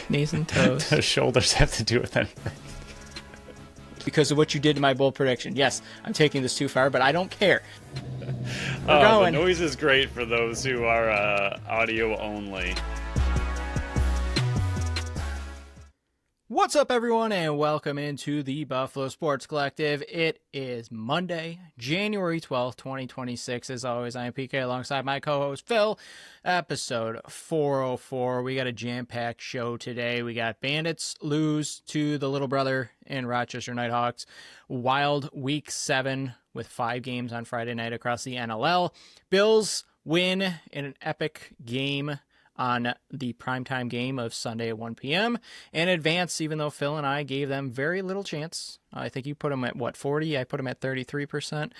Knees and toes. The shoulders have to do with anything? Because of what you did to my bold prediction. Yes, I'm taking this too far, but I don't care. We're The going. noise is great for those who are audio only. What's up, everyone, and welcome into the Buffalo Sports Collective. It is Monday, January 12th, 2026. As always, I am PK alongside my co-host Phil. Episode 404. We got a jam-packed show today. We got Bandits lose to the little brother in Rochester Knighthawks. Wild Week 7 with 5 games on Friday night across the NLL. Bills win in an epic game on the primetime game of Sunday at 1 p.m. and advance, even though Phil and I gave them very little chance. I think you put them at, 40? I put them at 33%.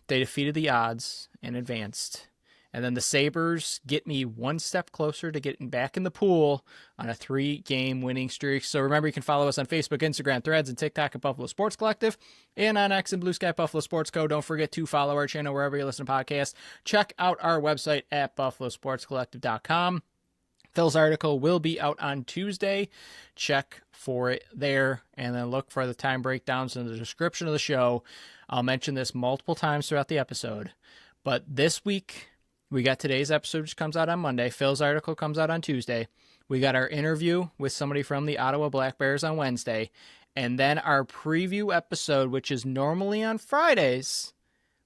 They defeated the odds and advanced. And then the Sabres get me one step closer to getting back in the pool on a 3-game winning streak. So remember, you can follow us on Facebook, Instagram, Threads, and TikTok at Buffalo Sports Collective, and on X and Blue Sky Buffalo Sports Co. Don't forget to follow our channel wherever you listen to podcasts. Check out our website at buffalosportscollective.com. Phil's article will be out on Tuesday. Check for it there, and then look for the time breakdowns in the description of the show. I'll mention this multiple times throughout the episode, but this week we got today's episode, which comes out on Monday. Phil's article comes out on Tuesday. We got our interview with somebody from the Ottawa Black Bears on Wednesday. And then our preview episode, which is normally on Fridays,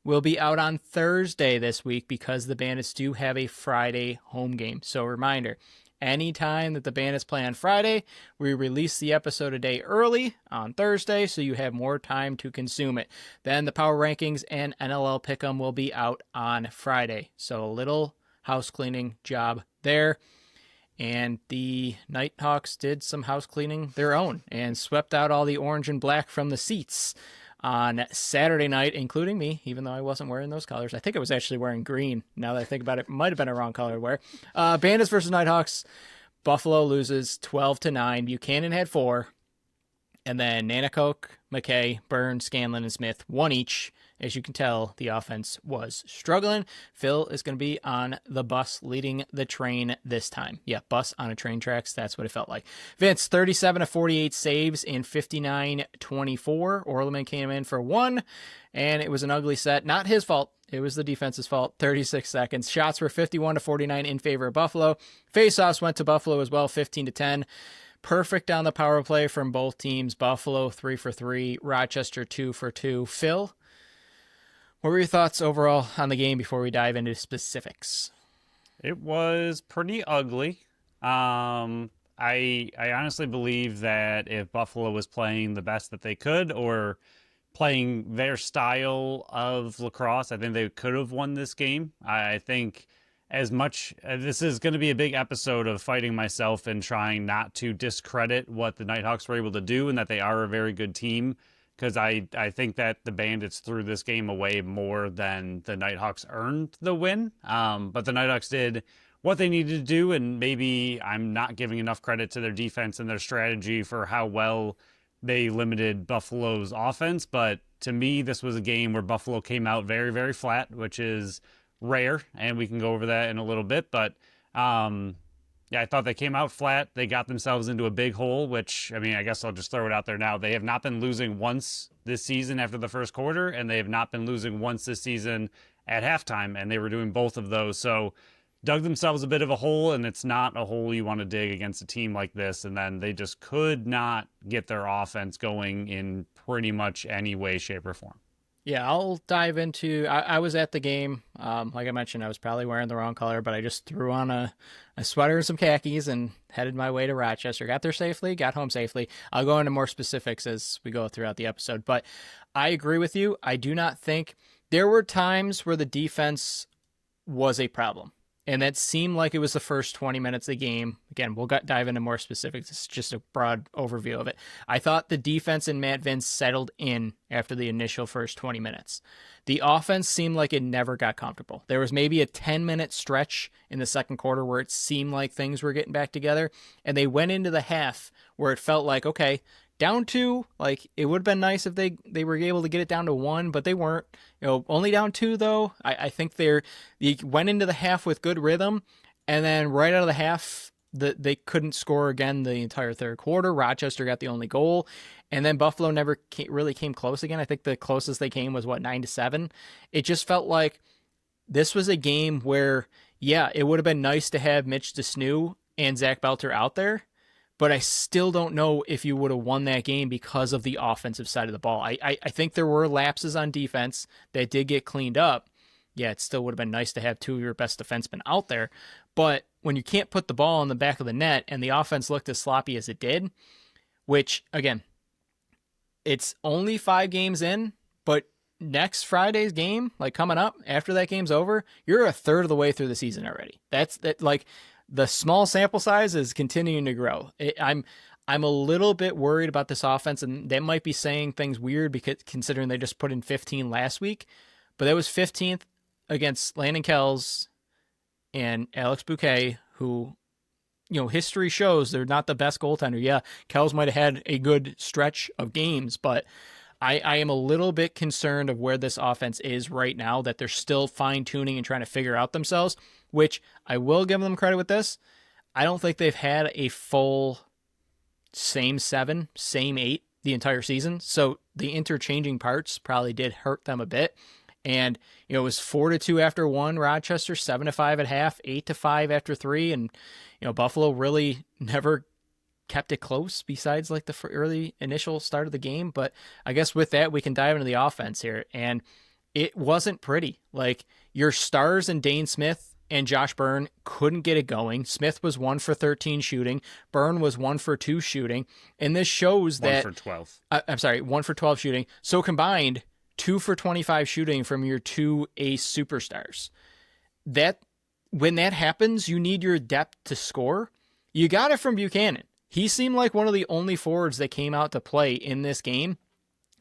will be out on Thursday this week because the Bandits do have a Friday home game. So reminder, anytime that the Bandits play on Friday, we release the episode a day early on Thursday, so you have more time to consume it. Then the Power Rankings and NLL Pick'em will be out on Friday. So a little house cleaning job there. And the Knighthawks did some house cleaning their own and swept out all the orange and black from the seats on Saturday night, including me, even though I wasn't wearing those colors. I think I was actually wearing green. Now that I think about it, might have been a wrong color to wear. Bandits versus Knighthawks. Buffalo loses 12-9. Buchanan had 4. And then Nanakoke, McKay, Burns, Scanlon, and Smith, 1 each. As you can tell, the offense was struggling. Phil is going to be on the bus leading the train this time. Yeah, bus on a train tracks. That's what it felt like. Vince, 37-48 saves in 59-24. Orleman came in for 1, and it was an ugly set. Not his fault. It was the defense's fault. 36 seconds. Shots were 51-49 in favor of Buffalo. Faceoffs went to Buffalo as well, 15-10. Perfect on the power play from both teams. Buffalo 3 for 3. Rochester 2 for 2. Phil, what were your thoughts overall on the game before we dive into specifics? It was pretty ugly. I honestly believe that if Buffalo was playing the best that they could, or playing their style of lacrosse, I think they could have won this game. I think as much, this is going to be a big episode of fighting myself and trying not to discredit what the Knighthawks were able to do, and that they are a very good team, because I think that the Bandits threw this game away more than the Knighthawks earned the win. But the Knighthawks did what they needed to do, and maybe I'm not giving enough credit to their defense and their strategy for how well they limited Buffalo's offense. But to me, this was a game where Buffalo came out very, very flat, which is rare, and we can go over that in a little bit. But yeah, I thought they came out flat. They got themselves into a big hole, which, I mean, I guess I'll just throw it out there now. They have not been losing once this season after the first quarter, and they have not been losing once this season at halftime, and they were doing both of those. So dug themselves a bit of a hole, and it's not a hole you want to dig against a team like this. And then they just could not get their offense going in pretty much any way, shape, or form. Yeah, I'll dive into, I was at the game. Like I mentioned, I was probably wearing the wrong color, but I just threw on a sweater and some khakis and headed my way to Rochester. Got there safely, got home safely. I'll go into more specifics as we go throughout the episode, but I agree with you. I do not think there were times where the defense was a problem. And that seemed like it was the first 20 minutes of the game. Again, we'll dive into more specifics. It's just a broad overview of it. I thought the defense and Matt Vince settled in after the initial first 20 minutes. The offense seemed like it never got comfortable. There was maybe a 10-minute stretch in the second quarter where it seemed like things were getting back together. And they went into the half where it felt like, okay, down 2, like it would have been nice if they were able to get it down to 1, but they weren't. Only down 2 though. I think they went into the half with good rhythm, and then right out of the half, they couldn't score again the entire third quarter. Rochester got the only goal, and then Buffalo never really came close again. I think the closest they came was 9-7. It just felt like this was a game where, yeah, it would have been nice to have Mitch DeSnew and Zach Belter out there, but I still don't know if you would have won that game because of the offensive side of the ball. I think there were lapses on defense that did get cleaned up. Yeah, it still would have been nice to have two of your best defensemen out there, but when you can't put the ball in the back of the net and the offense looked as sloppy as it did, which, again, it's only 5 games in, but next Friday's game, like coming up after that game's over, you're a third of the way through the season already. That's like the small sample size is continuing to grow. I'm a little bit worried about this offense, and they might be saying things weird because considering they just put in 15 last week, but that was 15th against Landon Kells and Alex Bouquet, who, history shows they're not the best goaltender. Yeah, Kells might have had a good stretch of games, but I am a little bit concerned of where this offense is right now, that they're still fine-tuning and trying to figure out themselves, which I will give them credit with this. I don't think they've had a full same 7, same 8 the entire season, so the interchanging parts probably did hurt them a bit. And, it was 4-2 after 1, Rochester, 7-5 at half, 8-5 after 3. And, Buffalo really never kept it close besides like the early initial start of the game. But I guess with that, we can dive into the offense here. And it wasn't pretty. Like, your stars and Dane Smith and Josh Byrne couldn't get it going. Smith was 1 for 13 shooting. Byrne was 1 for 2 shooting. And this shows that 1 for 12. I'm sorry, 1 for 12 shooting. So combined, 2 for 25 shooting from your 2 ace superstars. When that happens, you need your depth to score. You got it from Buchanan. He seemed like one of the only forwards that came out to play in this game.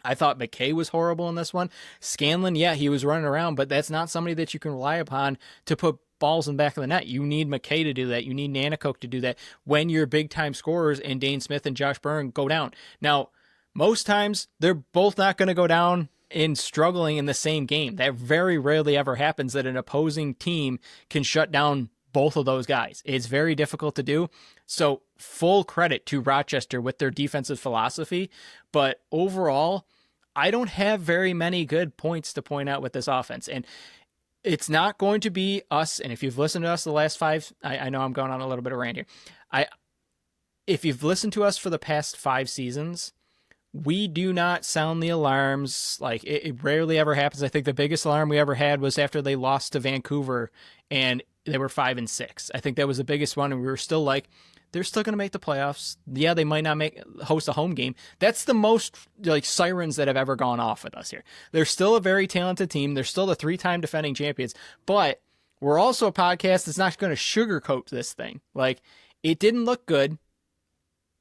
I thought McKay was horrible in this one. Scanlon, yeah, he was running around, but that's not somebody that you can rely upon to put balls in the back of the net. You need McKay to do that. You need Nanacoke to do that when your big-time scorers and Dane Smith and Josh Byrne go down. Now, most times, they're both not going to go down in struggling in the same game. That very rarely ever happens, that an opposing team can shut down both of those guys. It's very difficult to do. So full credit to Rochester with their defensive philosophy. But overall, I don't have very many good points to point out with this offense. And it's not going to be us. And if you've listened to us the last 5, I know I'm going on a little bit of rant here. If you've listened to us for the past 5 seasons, we do not sound the alarms. Like, it rarely ever happens. I think the biggest alarm we ever had was after they lost to Vancouver and they were 5-6. I think that was the biggest one. And we were still like, they're still going to make the playoffs. Yeah, they might not host a home game. That's the most like sirens that have ever gone off with us here. They're still a very talented team. They're still the 3-time defending champions, but we're also a podcast that's not going to sugarcoat this thing. Like, it didn't look good.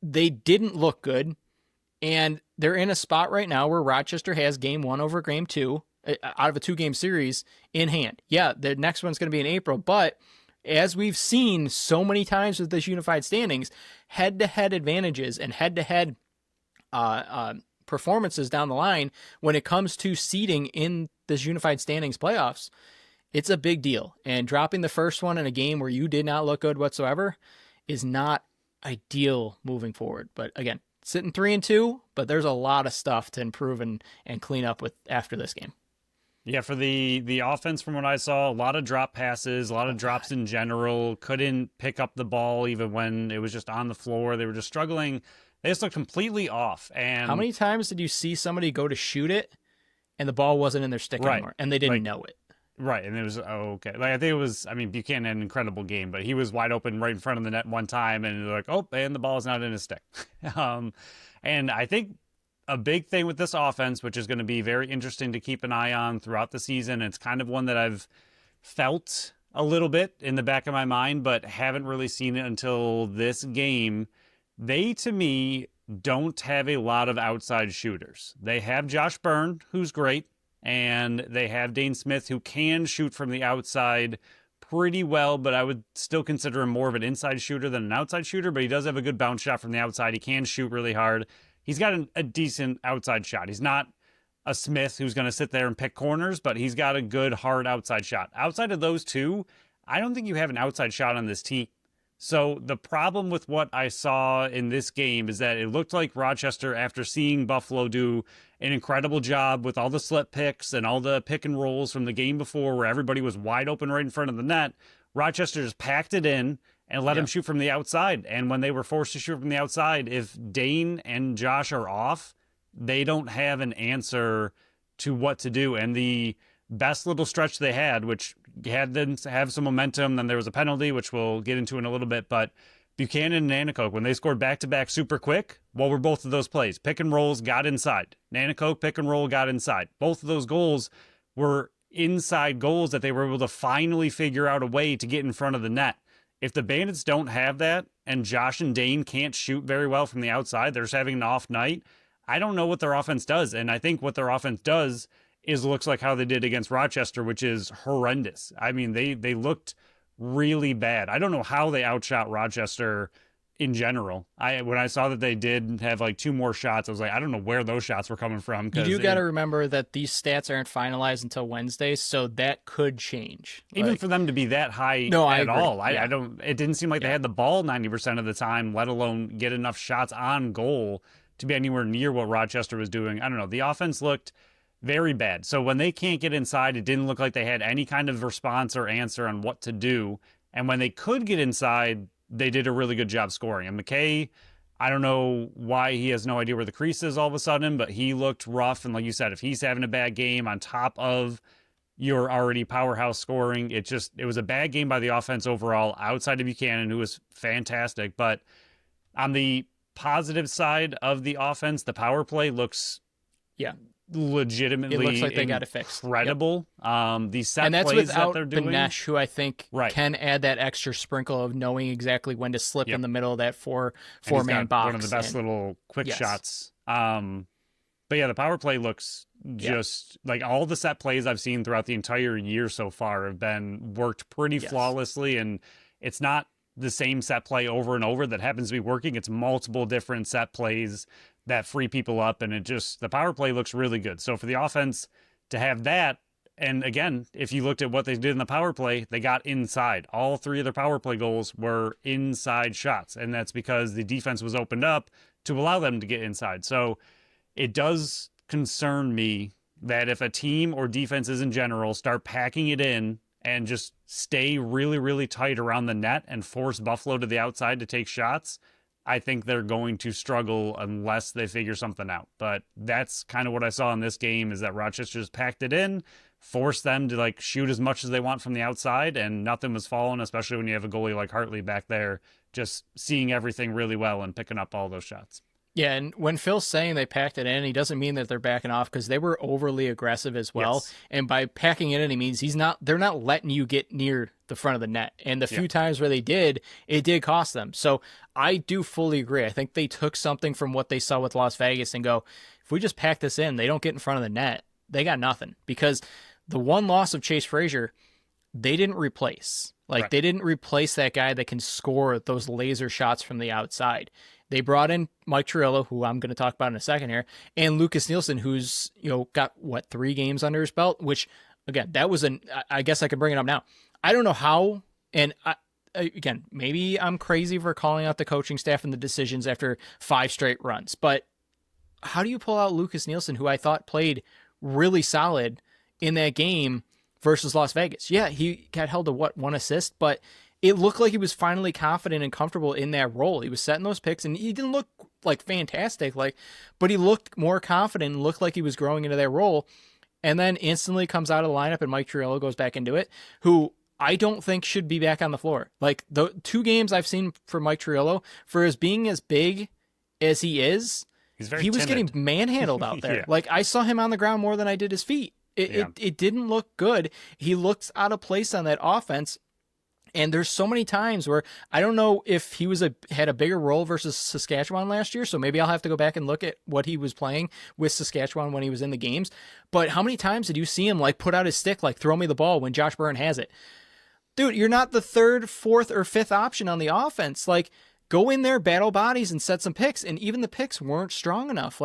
They didn't look good. And they're in a spot right now where Rochester has game 1 over game 2 out of a 2-game series in hand. Yeah, the next one's going to be in April, but as we've seen so many times with this unified standings, head-to-head advantages and head-to-head performances down the line when it comes to seeding in this unified standings playoffs, it's a big deal. And dropping the first one in a game where you did not look good whatsoever is not ideal moving forward. But again, sitting 3-2, but there's a lot of stuff to improve and clean up with after this game. Yeah, for the offense, from what I saw, a lot of drop passes, a lot of drops in general. Couldn't pick up the ball even when it was just on the floor. They were just struggling. They just looked completely off. And how many times did you see somebody go to shoot it and the ball wasn't in their stick anymore and they didn't know it? Right, and it was okay. Like, I think it was. I mean, Buchanan had an incredible game, but he was wide open right in front of the net one time, and they're like, oh, and the ball is not in his stick. And I think a big thing with this offense, which is going to be very interesting to keep an eye on throughout the season, it's kind of one that I've felt a little bit in the back of my mind, but haven't really seen it until this game. They, to me, don't have a lot of outside shooters. They have Josh Byrne, who's great. And they have Dane Smith, who can shoot from the outside pretty well, but I would still consider him more of an inside shooter than an outside shooter, but he does have a good bounce shot from the outside. He can shoot really hard. He's got a decent outside shot. He's not a Smith who's going to sit there and pick corners, but he's got a good, hard outside shot. Outside of those two, I don't think you have an outside shot on this team. So the problem with what I saw in this game is that it looked like Rochester, after seeing Buffalo do an incredible job with all the slip picks and all the pick and rolls from the game before where everybody was wide open right in front of the net, Rochester just packed it in and let Yeah. him shoot from the outside. And when they were forced to shoot from the outside, if Dane and Josh are off, they don't have an answer to what to do. And the best little stretch they had, which had them have some momentum, then there was a penalty, which we'll get into in a little bit, but Buchanan and Nanakoke, when they scored back-to-back super quick, what were both of those plays? Pick and rolls got inside. Nanakoke, pick and roll, got inside. Both of those goals were inside goals that they were able to finally figure out a way to get in front of the net. If the Bandits don't have that, and Josh and Dane can't shoot very well from the outside, they're just having an off night, I don't know what their offense does. And I think what their offense does is looks like how they did against Rochester, which is horrendous. I mean, they looked really bad. I don't know how they outshot Rochester in general. When I saw that they did have like 2 more shots, I was like, I don't know where those shots were coming from. You do got to remember that these stats aren't finalized until Wednesday, so that could change. Even for them to be that high I at agree. all, I don't. It didn't seem like they had the ball 90% of the time, let alone get enough shots on goal to be anywhere near what Rochester was doing. I don't know. The offense looked very bad. So when they can't get inside, it didn't look like they had any kind of response or answer on what to do. And when they could get inside, they did a really good job scoring. And McKay, I don't know why he has no idea where the crease is all of a sudden, but he looked rough. And like you said, if he's having a bad game on top of your already powerhouse scoring, it was a bad game by the offense overall, outside of Buchanan, who was fantastic. But on the positive side of the offense, the power play looks legitimately, it looks like they got it fixed. Incredible. These set and that's plays without that they're doing. Benesh, who I think can add that extra sprinkle of knowing exactly when to slip in the middle of that four-man box. One of the best little quick shots. But yeah, the power play looks just like all the set plays I've seen throughout the entire year so far have been worked pretty flawlessly, and it's not the same set play over and over that happens to be working. It's multiple different set plays that free people up, and the power play looks really good. So for the offense to have that, and again, if you looked at what they did in the power play, they got inside. All 3 of their power play goals were inside shots, and that's because the defense was opened up to allow them to get inside. So it does concern me that if a team or defenses in general start packing it in and just stay really, really tight around the net and force Buffalo to the outside to take shots, I think they're going to struggle unless they figure something out. But that's kind of what I saw in this game, is that Rochester just packed it in, forced them to like shoot as much as they want from the outside, and nothing was falling, especially when you have a goalie like Hartley back there just seeing everything really well and picking up all those shots. Yeah, and when Phil's saying they packed it in, he doesn't mean that they're backing off, because they were overly aggressive as well. Yes. And by packing it in, he means they're not letting you get near the front of the net. And the few times where they did, it did cost them. So I do fully agree. I think they took something from what they saw with Las Vegas and go, if we just pack this in, they don't get in front of the net, they got nothing. Because the one loss of Chase Frazier, they didn't replace. They didn't replace that guy that can score those laser shots from the outside. They brought in Mike Trillo, who I'm going to talk about in a second here, and Lucas Nielsen, who's got 3 games under his belt. Which, again, that was I guess I can bring it up now. I don't know how, and again, maybe I'm crazy for calling out the coaching staff and the decisions after 5 straight runs, but how do you pull out Lucas Nielsen, who I thought played really solid in that game versus Las Vegas? Yeah, he got held to 1 assist, but it looked like he was finally confident and comfortable in that role. He was setting those picks, and he didn't look like fantastic, but he looked more confident and looked like he was growing into that role. And then instantly comes out of the lineup, and Mike Triello goes back into it, who I don't think should be back on the floor. Like, the 2 games I've seen for Mike Triello, for as being as big as he is, he was getting manhandled out there. Like, I saw him on the ground more than I did his feet. It didn't look good. He looked out of place on that offense. And there's so many times where I don't know if he had a bigger role versus Saskatchewan last year, so maybe I'll have to go back and look at what he was playing with Saskatchewan when he was in the games. But how many times did you see him put out his stick, throw me the ball when Josh Byrne has it? Dude, you're not the 3rd, 4th, or 5th option on the offense. Go in there, battle bodies, and set some picks. And even the picks weren't strong enough.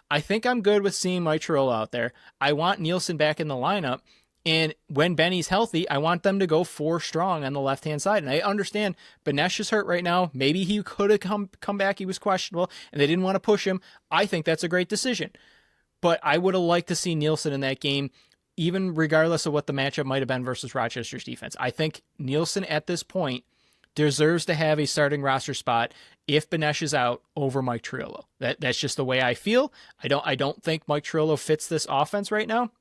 I think I'm good with seeing Mike Triolo out there. I want Nielsen back in the lineup. And when Benny's healthy, I want them to go 4 strong on the left-hand side. And I understand Benesh is hurt right now. Maybe he could have come back. He was questionable, and they didn't want to push him. I think that's a great decision. But I would have liked to see Nielsen in that game, even regardless of what the matchup might have been versus Rochester's defense. I think Nielsen at this point deserves to have a starting roster spot if Benesh is out over Mike Triolo. That's just the way I feel. I don't think Mike Triolo fits this offense right now.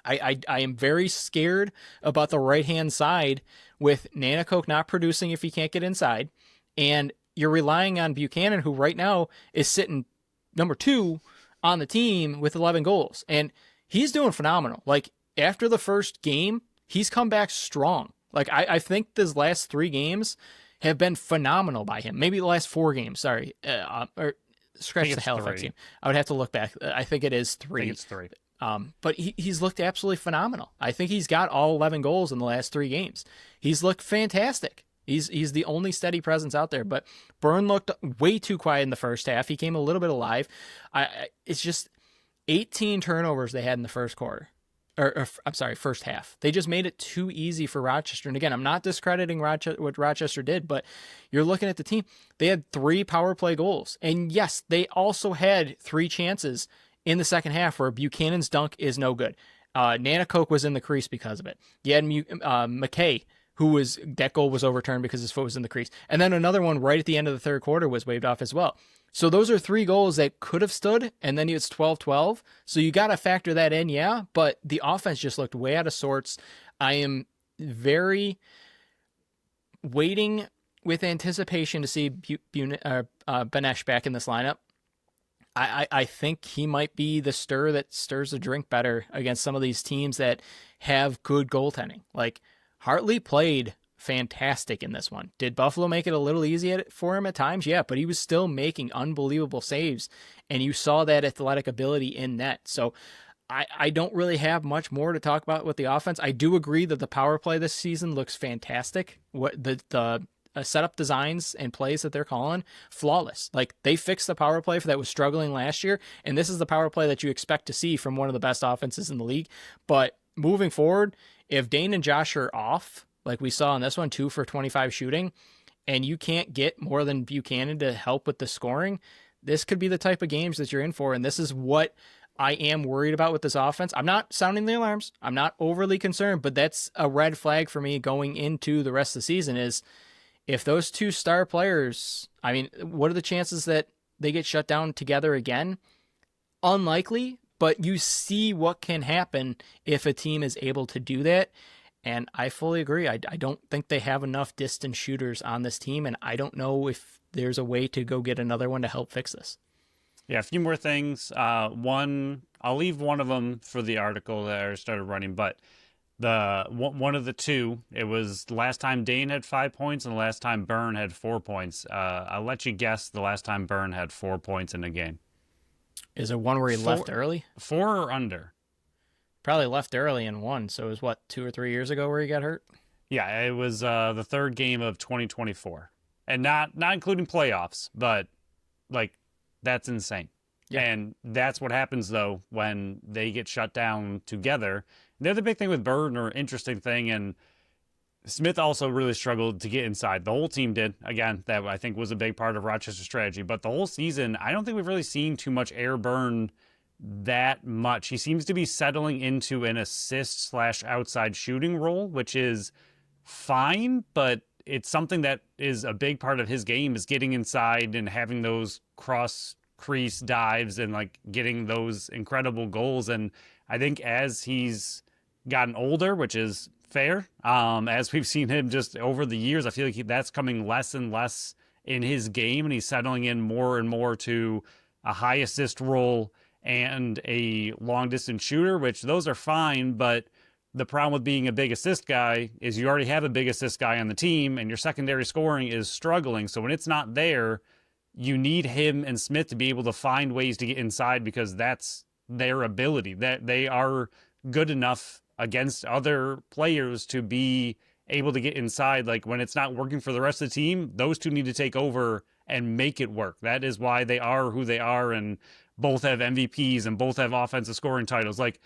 I am very scared about the right-hand side with Nanakoke not producing if he can't get inside. And you're relying on Buchanan, who right now is sitting number 2 on the team with 11 goals. And he's doing phenomenal. Like, after the first game, he's come back strong. Like, I think these last 3 games have been phenomenal by him. Maybe the last 4 games, sorry. Or scratch the Halifax game. I would have to look back. I think it is 3. I think it's 3. But he's looked absolutely phenomenal. I think he's got all 11 goals in the last 3 games. He's looked fantastic. He's the only steady presence out there. But Byrne looked way too quiet in the first half. He came a little bit alive. It's just 18 turnovers they had in the first quarter. First half. They just made it too easy for Rochester. And again, I'm not discrediting what Rochester did, but you're looking at the team. They had 3 power play goals. And yes, they also had 3 chances in the second half where Buchanan's dunk is no good. Nanakoke was in the crease because of it. You had McKay, that goal was overturned because his foot was in the crease. And then another one right at the end of the third quarter was waved off as well. So those are 3 goals that could have stood, and then it's 12-12. So you got to factor that in, yeah, but the offense just looked way out of sorts. I am very waiting with anticipation to see Benesh back in this lineup. I think he might be the stir that stirs the drink better against some of these teams that have good goaltending. Like, Hartley played fantastic in this one. Did Buffalo make it a little easy for him at times? Yeah, but he was still making unbelievable saves, and you saw that athletic ability in net. So I don't really have much more to talk about with the offense. I do agree that the power play this season looks fantastic. What the setup designs and plays that they're calling, flawless. Like, they fixed the power play that was struggling last year, and this is the power play that you expect to see from one of the best offenses in the league. But moving forward, if Dane and Josh are off, like we saw in this one, 2 for 25 shooting, and you can't get more than Buchanan to help with the scoring, this could be the type of games that you're in for, and this is what I am worried about with this offense. I'm not sounding the alarms. I'm not overly concerned, but that's a red flag for me going into the rest of the season is if those 2 star players, I mean, what are the chances that they get shut down together again? Unlikely, but you see what can happen if a team is able to do that. And I fully agree. I don't think they have enough distance shooters on this team, and I don't know if there's a way to go get another one to help fix this. Yeah, a few more things. One, I'll leave one of them for the article that I started running, but one of the 2, it was the last time Dane had 5 points and the last time Byrne had 4 points. I'll let you guess the last time Byrne had 4 points in a game. Is it one where he left early? 4 or under? Probably left early and won. So it was 2 or 3 years ago where he got hurt? Yeah, it was the 3rd game of 2024. And not including playoffs, but like, that's insane. Yeah. And that's what happens, though, when they get shut down together. The other big thing with Byrne, or interesting thing, and Smith also really struggled to get inside. The whole team did. Again, that I think was a big part of Rochester's strategy. But the whole season, I don't think we've really seen too much air Byrne that much. He seems to be settling into an assist/outside shooting role, which is fine, but it's something that is a big part of his game, is getting inside and having those cross crease dives and like getting those incredible goals. And I think as he's gotten older, which is fair, as we've seen him just over the years, I feel like that's coming less and less in his game, and he's settling in more and more to a high assist role and a long distance shooter, which those are fine. But the problem with being a big assist guy is you already have a big assist guy on the team, and your secondary scoring is struggling. So when it's not there, you need him and Smith to be able to find ways to get inside, because that's their ability. That they are good enough against other players to be able to get inside. Like, when it's not working for the rest of the team, those 2 need to take over and make it work. That is why they are who they are, and both have MVPs and both have offensive scoring titles. Like,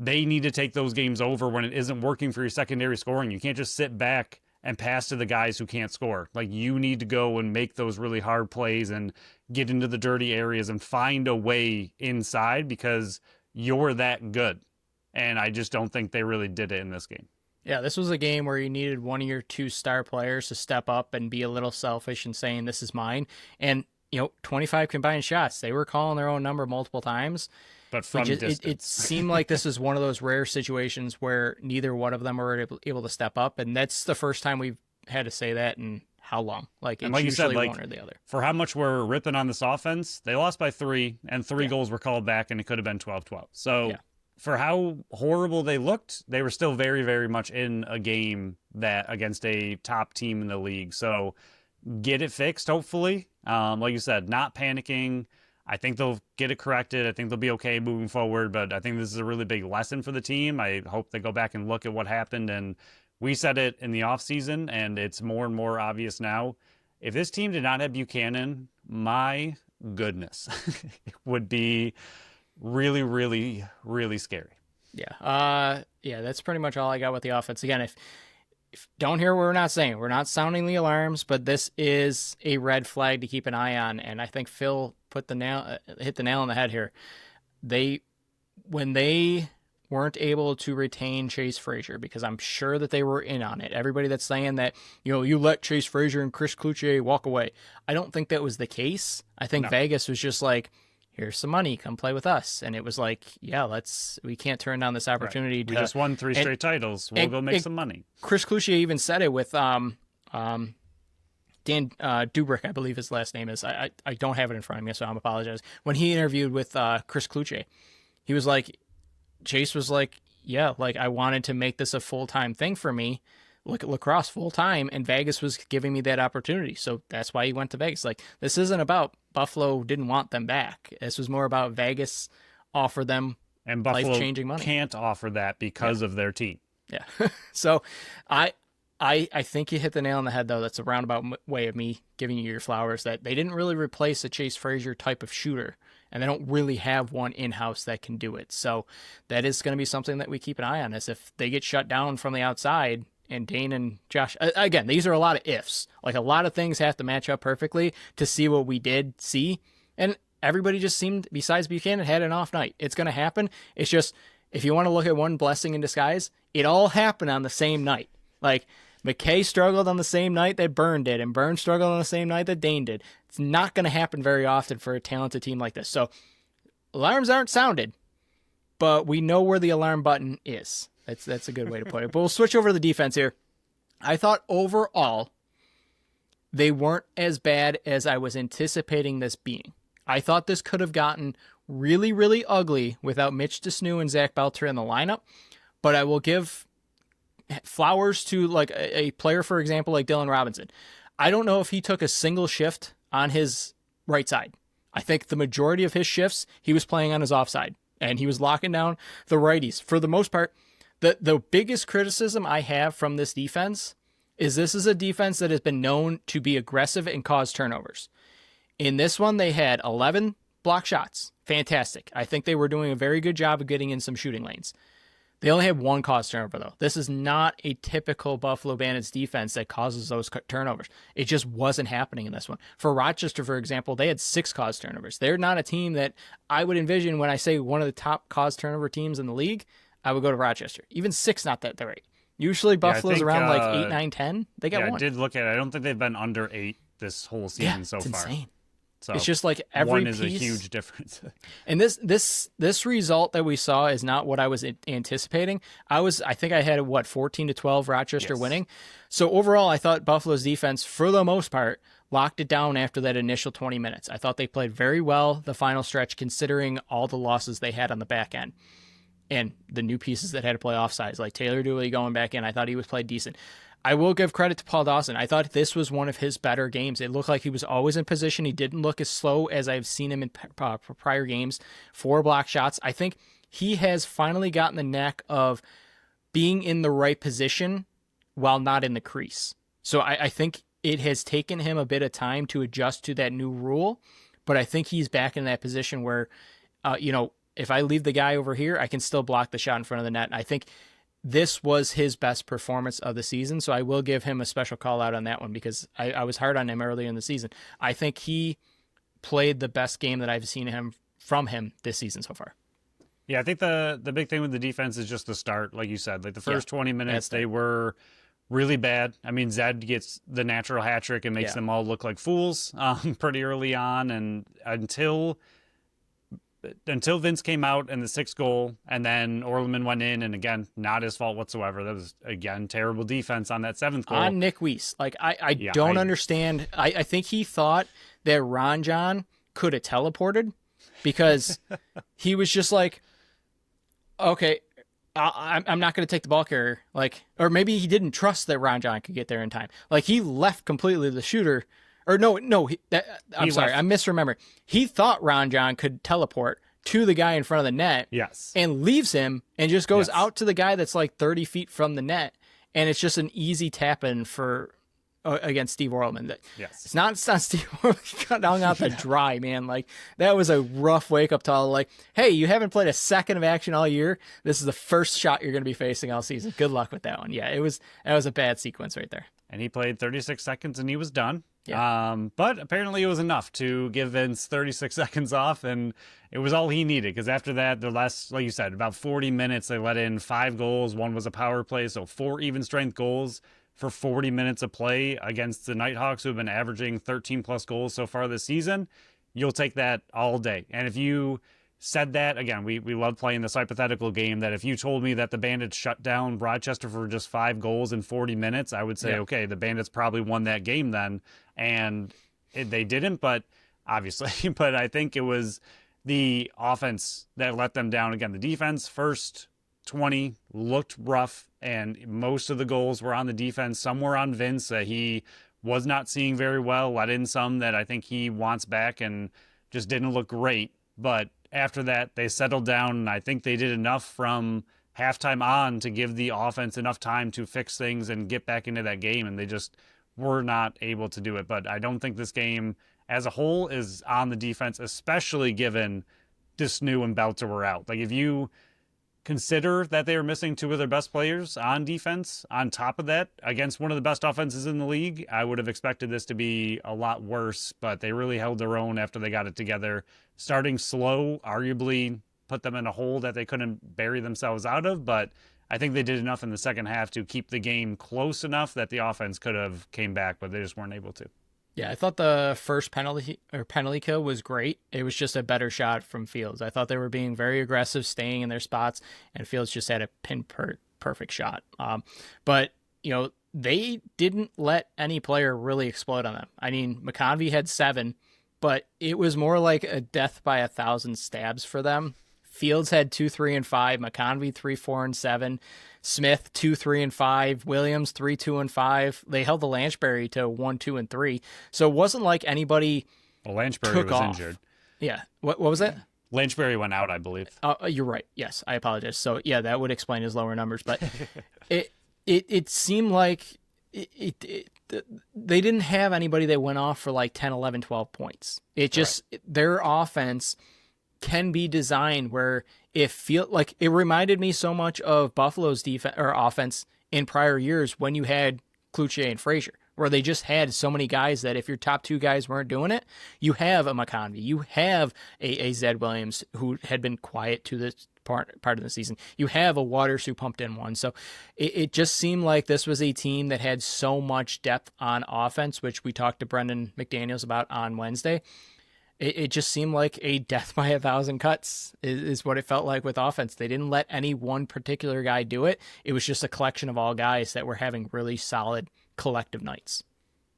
they need to take those games over when it isn't working for your secondary scoring. You can't just sit back and pass to the guys who can't score. Like, you need to go and make those really hard plays and get into the dirty areas and find a way inside because you're that good. And I just don't think they really did it in this game. Yeah, this was a game where you needed one of your two star players to step up and be a little selfish and saying, this is mine. And, 25 combined shots. They were calling their own number multiple times. But from distance. It seemed like this is one of those rare situations where neither one of them were able to step up. And that's the first time we've had to say that in how long? Like, it's usually you said, one or the other. For how much we're ripping on this offense, they lost by 3, and 3 goals were called back, and it could have been 12-12. So for how horrible they looked, they were still very, very much in a game that against a top team in the league. So get it fixed, hopefully. Like you said, not panicking. I think they'll get it corrected. I think they'll be okay moving forward, but I think this is a really big lesson for the team. I hope they go back and look at what happened. And we said it in the offseason, and it's more and more obvious now. If this team did not have Buchanan, my goodness, it would be really, really, really scary. Yeah. That's pretty much all I got with the offense. Again, if don't hear what we're not saying. We're not sounding the alarms, but this is a red flag to keep an eye on. And I think Phil hit the nail on the head here. When they weren't able to retain Chase Frazier, because I'm sure that they were in on it. Everybody that's saying that, you let Chase Frazier and Chris Cloutier walk away. I don't think that was the case. I think Vegas was just like, here's some money, come play with us. And it was like, we can't turn down this opportunity. Right. We just won 3 straight titles. We'll go make some money. Chris Cloutier even said it with Dan Dubrick, I believe his last name is. I don't have it in front of me, so I'm apologize. When he interviewed with Chris Cloutier, he was like, Chase was like, I wanted to make this a full-time thing for me. Look at lacrosse full-time, and Vegas was giving me that opportunity. So that's why he went to Vegas. Like, this isn't about Buffalo didn't want them back. This was more about Vegas offered them and Buffalo life-changing money. Can't offer that because of their team. Yeah. So I think you hit the nail on the head, though. That's a roundabout way of me giving you your flowers, that they didn't really replace a Chase Frazier type of shooter, and they don't really have one in-house that can do it. So that is going to be something that we keep an eye on, is if they get shut down from the outside. And Dane and Josh, again, these are a lot of ifs. Like, a lot of things have to match up perfectly to see what we did see. And everybody just seemed, besides Buchanan, had an off night. It's going to happen. It's just, if you want to look at one blessing in disguise, it all happened on the same night. Like, McKay struggled on the same night that Byrne did, and Byrne struggled on the same night that Dane did. It's not going to happen very often for a talented team like this. So, alarms aren't sounded, but we know where the alarm button is. That's a good way to put it. But we'll switch over to the defense here. I thought overall they weren't as bad as I was anticipating this being. I thought this could have gotten really, really ugly without Mitch Desnew and Zach Belter in the lineup. But I will give flowers to, like, a player, for example, like Dylan Robinson. I don't know if he took a single shift on his right side. I think the majority of his shifts he was playing on his offside, and he was locking down the righties for the most part. The biggest criticism I have from this defense is this is a defense that has been known to be aggressive and cause turnovers. In this one, they had 11 block shots. Fantastic. I think they were doing a very good job of getting in some shooting lanes. They only have 1 caused turnover, though. This is not a typical Buffalo Bandits defense that causes those turnovers. It just wasn't happening in this one. For Rochester, for example, they had 6 caused turnovers. They're not a team that I would envision when I say one of the top caused turnover teams in the league. I would go to Rochester. Even 6, not that great. Usually Buffalo's around like 8, 9, 10. They got 1. I did look at it. I don't think they've been under 8 this whole season so far. Insane. So it's just like every 1 is piece. a huge difference. And this result that we saw is not what I was anticipating. I think I had 14-12 Rochester winning. So overall, I thought Buffalo's defense, for the most part, locked it down after that initial 20 minutes. I thought they played very well the final stretch, considering all the losses they had on the back end. And the new pieces that had to play offsides, like Taylor Dooley going back in, I thought he was played decent. I will give credit to Paul Dawson. I thought this was one of his better games. It looked like he was always in position. He didn't look as slow as I've seen him in prior games. 4 block shots. I think he has finally gotten the knack of being in the right position while not in the crease. So I think it has taken him a bit of time to adjust to that new rule, but I think he's back in that position where, if I leave the guy over here, I can still block the shot in front of the net. And I think this was his best performance of the season. So I will give him a special call out on that one because I was hard on him earlier in the season. I think he played the best game that I've seen from him this season so far. Yeah, I think the big thing with the defense is just the start, like you said. Like the first 20 minutes, they were really bad. I mean, Zed gets the natural hat trick and makes them all look like fools pretty early on. And until Vince came out and the 6th goal, and then Orleman went in, and again, not his fault whatsoever. That was, again, terrible defense on that 7th goal. On Nick Weiss. Like, I don't understand. I think he thought that Ron John could have teleported because he was just like, okay, I'm not going to take the ball carrier. Like, or maybe he didn't trust that Ron John could get there in time. Like, he left completely the shooter. Or no, I'm sorry, I'm misremembering. He thought Ron John could teleport to the guy in front of the net. Yes. And leaves him and just goes out to the guy that's like 30 feet from the net. And it's just an easy tap in for against Steve Orleman. Yes. It's not Steve Orleman got hung out the dry, man. Like, that was a rough wake up call. Like, hey, you haven't played a second of action all year. This is the first shot you're going to be facing all season. Good luck with that one. Yeah, that was a bad sequence right there. And he played 36 seconds and he was done. Yeah. But apparently it was enough to give Vince 36 seconds off, and it was all he needed, because after that, the last, like you said, about 40 minutes, they let in 5 goals. 1 was a power play, so 4 even strength goals for 40 minutes of play against the Knighthawks, who have been averaging 13 plus goals so far this season. You'll take that all day. And if you said that, again, we love playing this hypothetical game, that if you told me that the Bandits shut down Rochester for just 5 goals in 40 minutes, I would say, okay, the Bandits probably won that game then. And they didn't, but obviously, but I think it was the offense that let them down. Again, the defense, first 20 looked rough, and most of the goals were on the defense. Some were on Vince that he was not seeing very well, let in some that I think he wants back and just didn't look great. But after that, they settled down, and I think they did enough from halftime on to give the offense enough time to fix things and get back into that game, and they just were not able to do it. But I don't think this game as a whole is on the defense, especially given Disnew and Belter were out. Like, if you consider that they were missing 2 of their best players on defense, on top of that, against one of the best offenses in the league, I would have expected this to be a lot worse, but they really held their own after they got it together. Starting slow arguably put them in a hole that they couldn't bury themselves out of, but I think they did enough in the second half to keep the game close enough that the offense could have came back, but they just weren't able to. Yeah, I thought the first penalty kill was great. It was just a better shot from Fields. I thought they were being very aggressive, staying in their spots, and Fields just had a perfect shot. But, they didn't let any player really explode on them. I mean, McConvey had 7, but it was more like a death by 1,000 stabs for them. Fields had 2, 3, and 5. McConvey 3, 4, and 7. Smith 2, 3, and 5. Williams 3, 2, and 5. They held the Lanchbury to 1, 2, and 3. So it wasn't like anybody Lanchbury was injured. Yeah. What was that? Lanchbury went out, I believe. You're right. Yes, I apologize. So yeah, that would explain his lower numbers. But it seemed like they didn't have anybody that went off for like 10, 11, 12 points. Their offense can be designed where it reminded me so much of Buffalo's defense or offense in prior years when you had Cloutier and Frazier, where they just had so many guys that if your top 2 guys weren't doing it, you have a McConvey, you have a Zed Williams who had been quiet to this part of the season. You have a Waters who pumped in 1. So it just seemed like this was a team that had so much depth on offense, which we talked to Brendan McDaniels about on Wednesday. It just seemed like a death by 1,000 cuts is what it felt like with offense. They didn't let any one particular guy do it. It was just a collection of all guys that were having really solid collective nights.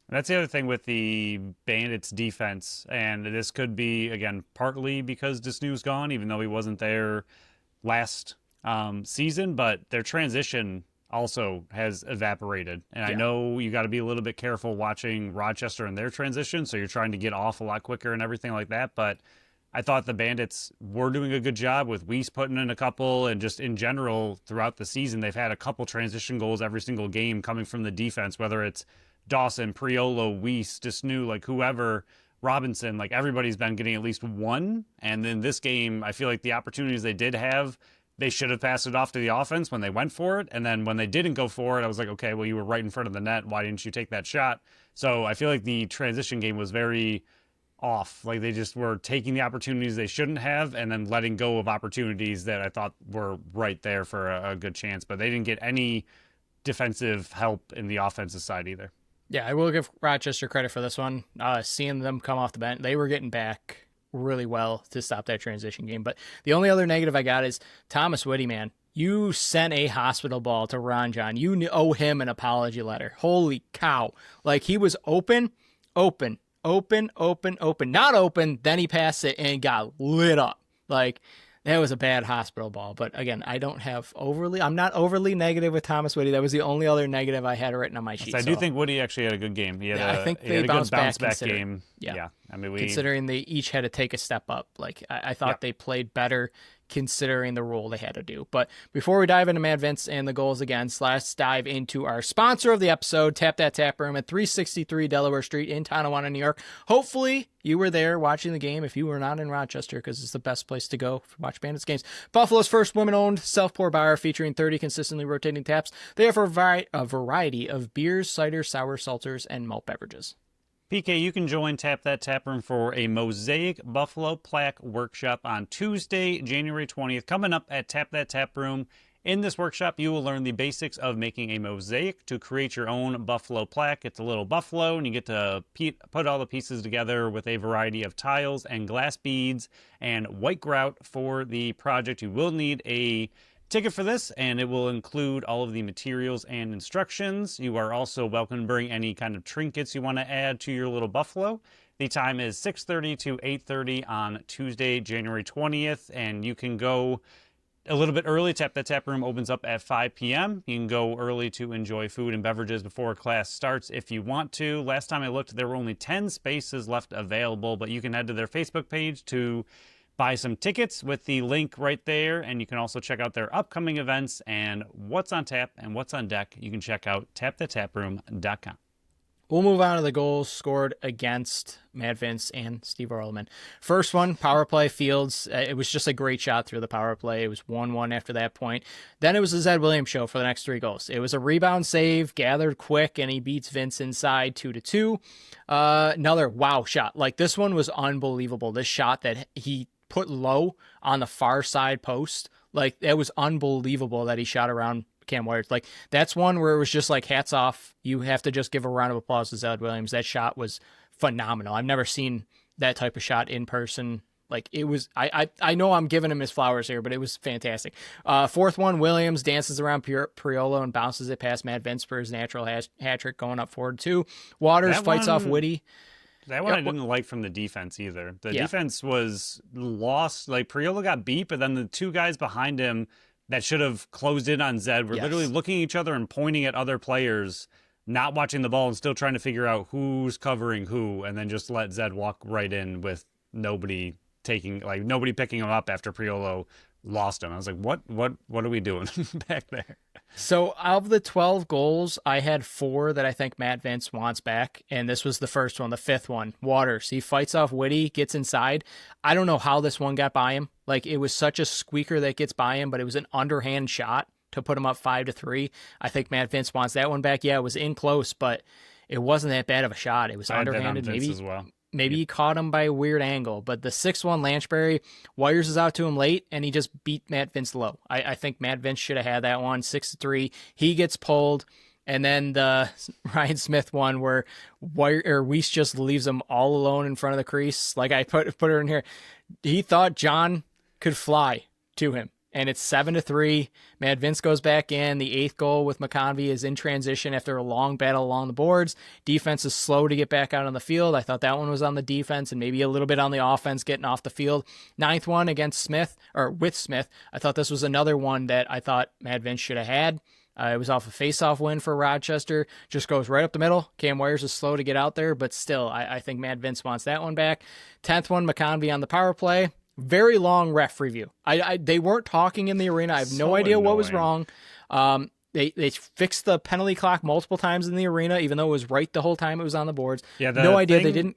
That's the other thing with the Bandits defense, and this could be, again, partly because Disnew's gone, even though he wasn't there last season, but their transition also has evaporated. And I know you got to be a little bit careful watching Rochester and their transition, so you're trying to get off a lot quicker and everything like that, but I thought the Bandits were doing a good job with Weiss putting in a couple, and just in general throughout the season, they've had a couple transition goals every single game coming from the defense, whether it's Dawson, Priolo, Weiss, Disnew, like whoever Robinson, like everybody's been getting at least one. And then this game, I feel like the opportunities they did have, they should have passed it off to the offense when they went for it. And then when they didn't go for it, I was like, okay, well, you were right in front of the net. Why didn't you take that shot? So I feel like the transition game was very off. Like they just were taking the opportunities they shouldn't have and then letting go of opportunities that I thought were right there for a good chance. But they didn't get any defensive help in the offensive side either. Yeah, I will give Rochester credit for this one. Seeing them come off the bench, they were getting back really well to stop that transition game. But the only other negative I got is Thomas Whitty, man. You sent a hospital ball to Ron John. You owe him an apology letter. Holy cow. Like, he was open, not open. Then he passed it and got lit up. Like, that was a bad hospital ball. But again, I'm not overly negative with Thomas Whitty. That was the only other negative I had written on my sheet. So I do think Whitty actually had a good game. I think they bounced back game. Yeah. I mean, considering they each had to take a step up. Like, I thought they played better considering the role they had to do. But before we dive into Mad Vince and the goals against, let's dive into our sponsor of the episode, Tap That Tap Room at 363 Delaware Street in Tonawanda, New York. Hopefully you were there watching the game if you were not in Rochester, because it's the best place to go to watch Bandits games. Buffalo's first women-owned self-pour bar featuring 30 consistently rotating taps. They offer a variety of beers, cider, sour, seltzers, and malt beverages. PK, you can join Tap That Tap Room for a Mosaic Buffalo Plaque Workshop on Tuesday, January 20th, coming up at Tap That Tap Room. In this workshop, you will learn the basics of making a mosaic to create your own buffalo plaque. It's a little buffalo, and you get to put all the pieces together with a variety of tiles and glass beads and white grout for the project. You will need a ticket for this, and it will include all of the materials and instructions. You are also welcome to bring any kind of trinkets you want to add to your little buffalo. The time is 6:30 to 8:30 on Tuesday, January 20th, and you can go a little bit early. Tap That Tap Room opens up at 5 p.m. You can go early to enjoy food and beverages before class starts if you want to. Last time I looked, there were only 10 spaces left available, but you can head to their Facebook page to buy some tickets with the link right there, and you can also check out their upcoming events and what's on tap and what's on deck. You can check out tapthattaproom.com. We'll move on to the goals scored against Mad Vince and Steve Orleman. First one, power play, Fields. It was just a great shot through the power play. It was 1-1 after that point. Then it was the Zed Williams show for the next 3 goals. It was a rebound save, gathered quick, and he beats Vince inside 2-2. Another wow shot. Like, this one was unbelievable. This shot that he put low on the far side post. Like, it was unbelievable that he shot around Cam Wires. Like, that's one where it was just like, hats off. You have to just give a round of applause to Zed Williams. That shot was phenomenal. I've never seen that type of shot in person. Like, it was, I know I'm giving him his flowers here, but it was fantastic. Fourth one, Williams dances around Priolo and bounces it past Matt Vince for his natural hat trick, going up 4-2. Waters fights off Whitty. That one I didn't like from the defense either. The defense was lost. Like, Priolo got beat, but then the 2 guys behind him that should have closed in on Zed were literally looking at each other and pointing at other players, not watching the ball and still trying to figure out who's covering who, and then just let Zed walk right in with nobody picking him up after Priolo lost him. I was like, what are we doing back there? So of the 12 goals, I had 4 that I think Matt Vince wants back, and this was the first one, the 5th one. Waters, he fights off Whitty, gets inside. I don't know how this one got by him. Like, it was such a squeaker that gets by him, but it was an underhand shot to put him up 5-3. I think Matt Vince wants that one back. Yeah, it was in close, but it wasn't that bad of a shot. It was underhanded, maybe. As well. Maybe he caught him by a weird angle, but the 6th one, Lanchbury, Wires is out to him late, and he just beat Matt Vince low. I think Matt Vince should have had that one, 6-3. He gets pulled, and then the Ryan Smith one where Weiss just leaves him all alone in front of the crease. Like, I put her in here. He thought John could fly to him. And it's 7-3. Matt Vince goes back in. The 8th goal with McConvey is in transition after a long battle along the boards. Defense is slow to get back out on the field. I thought that one was on the defense and maybe a little bit on the offense getting off the field. 9th one against Smith, or with Smith. I thought this was another one that I thought Matt Vince should have had. It was off a face-off win for Rochester. Just goes right up the middle. Cam Wires is slow to get out there, but still, I think Matt Vince wants that one back. 10th one, McConvey on the power play. Very long ref review. They weren't talking in the arena. I have no idea what was wrong. They fixed the penalty clock multiple times in the arena, even though it was right the whole time it was on the boards. Yeah, no idea. They didn't.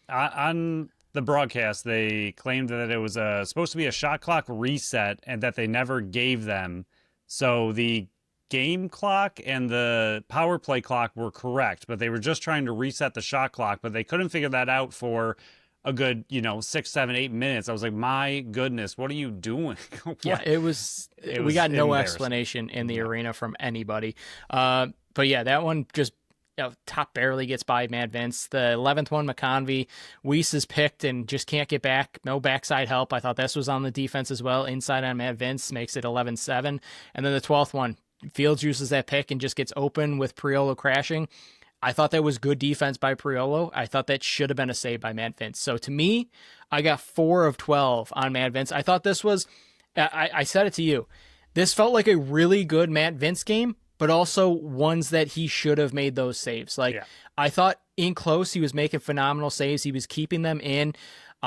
On the broadcast, they claimed that it was supposed to be a shot clock reset and that they never gave them. So the game clock and the power play clock were correct, but they were just trying to reset the shot clock, but they couldn't figure that out for a good, 6, 7, 8 minutes. I was like, my goodness, what are you doing? Yeah, What? it was. It We was got no embarrassing. explanation in the No. arena from anybody. But yeah, that one just top barely gets by Mad Vince. The 11th one, McConvey, Weiss is picked and just can't get back. No backside help. I thought this was on the defense as well. Inside on Mad Vince makes it 11-7. And then the 12th one, Fields uses that pick and just gets open with Priolo crashing. I thought that was good defense by Priolo. I thought that should have been a save by Mad Vince. So to me, I got 4 of 12 on Mad Vince. I thought this was, I said it to you, this felt like a really good Mad Vince game, but also ones that he should have made those saves. Like, Yeah. I thought in close, he was making phenomenal saves. He was keeping them in.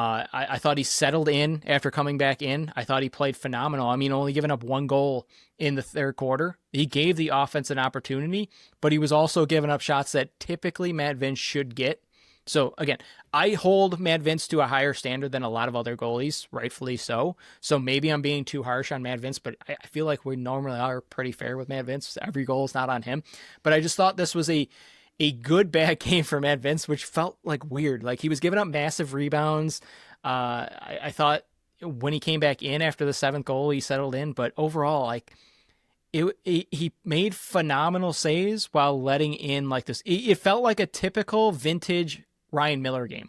I thought he settled in after coming back in. I thought he played phenomenal. I mean, only giving up 1 goal in the third quarter. He gave the offense an opportunity, but he was also giving up shots that typically Matt Vince should get. So again, I hold Matt Vince to a higher standard than a lot of other goalies, rightfully so. So maybe I'm being too harsh on Matt Vince, but I feel like we normally are pretty fair with Matt Vince. Every goal is not on him. But I just thought this was a good bad game for Matt Vince, which felt like weird. Like he was giving up massive rebounds. I thought when he came back in after the 7th goal, he settled in. But overall, like he made phenomenal saves while letting in like this. It felt like a typical vintage Ryan Miller game,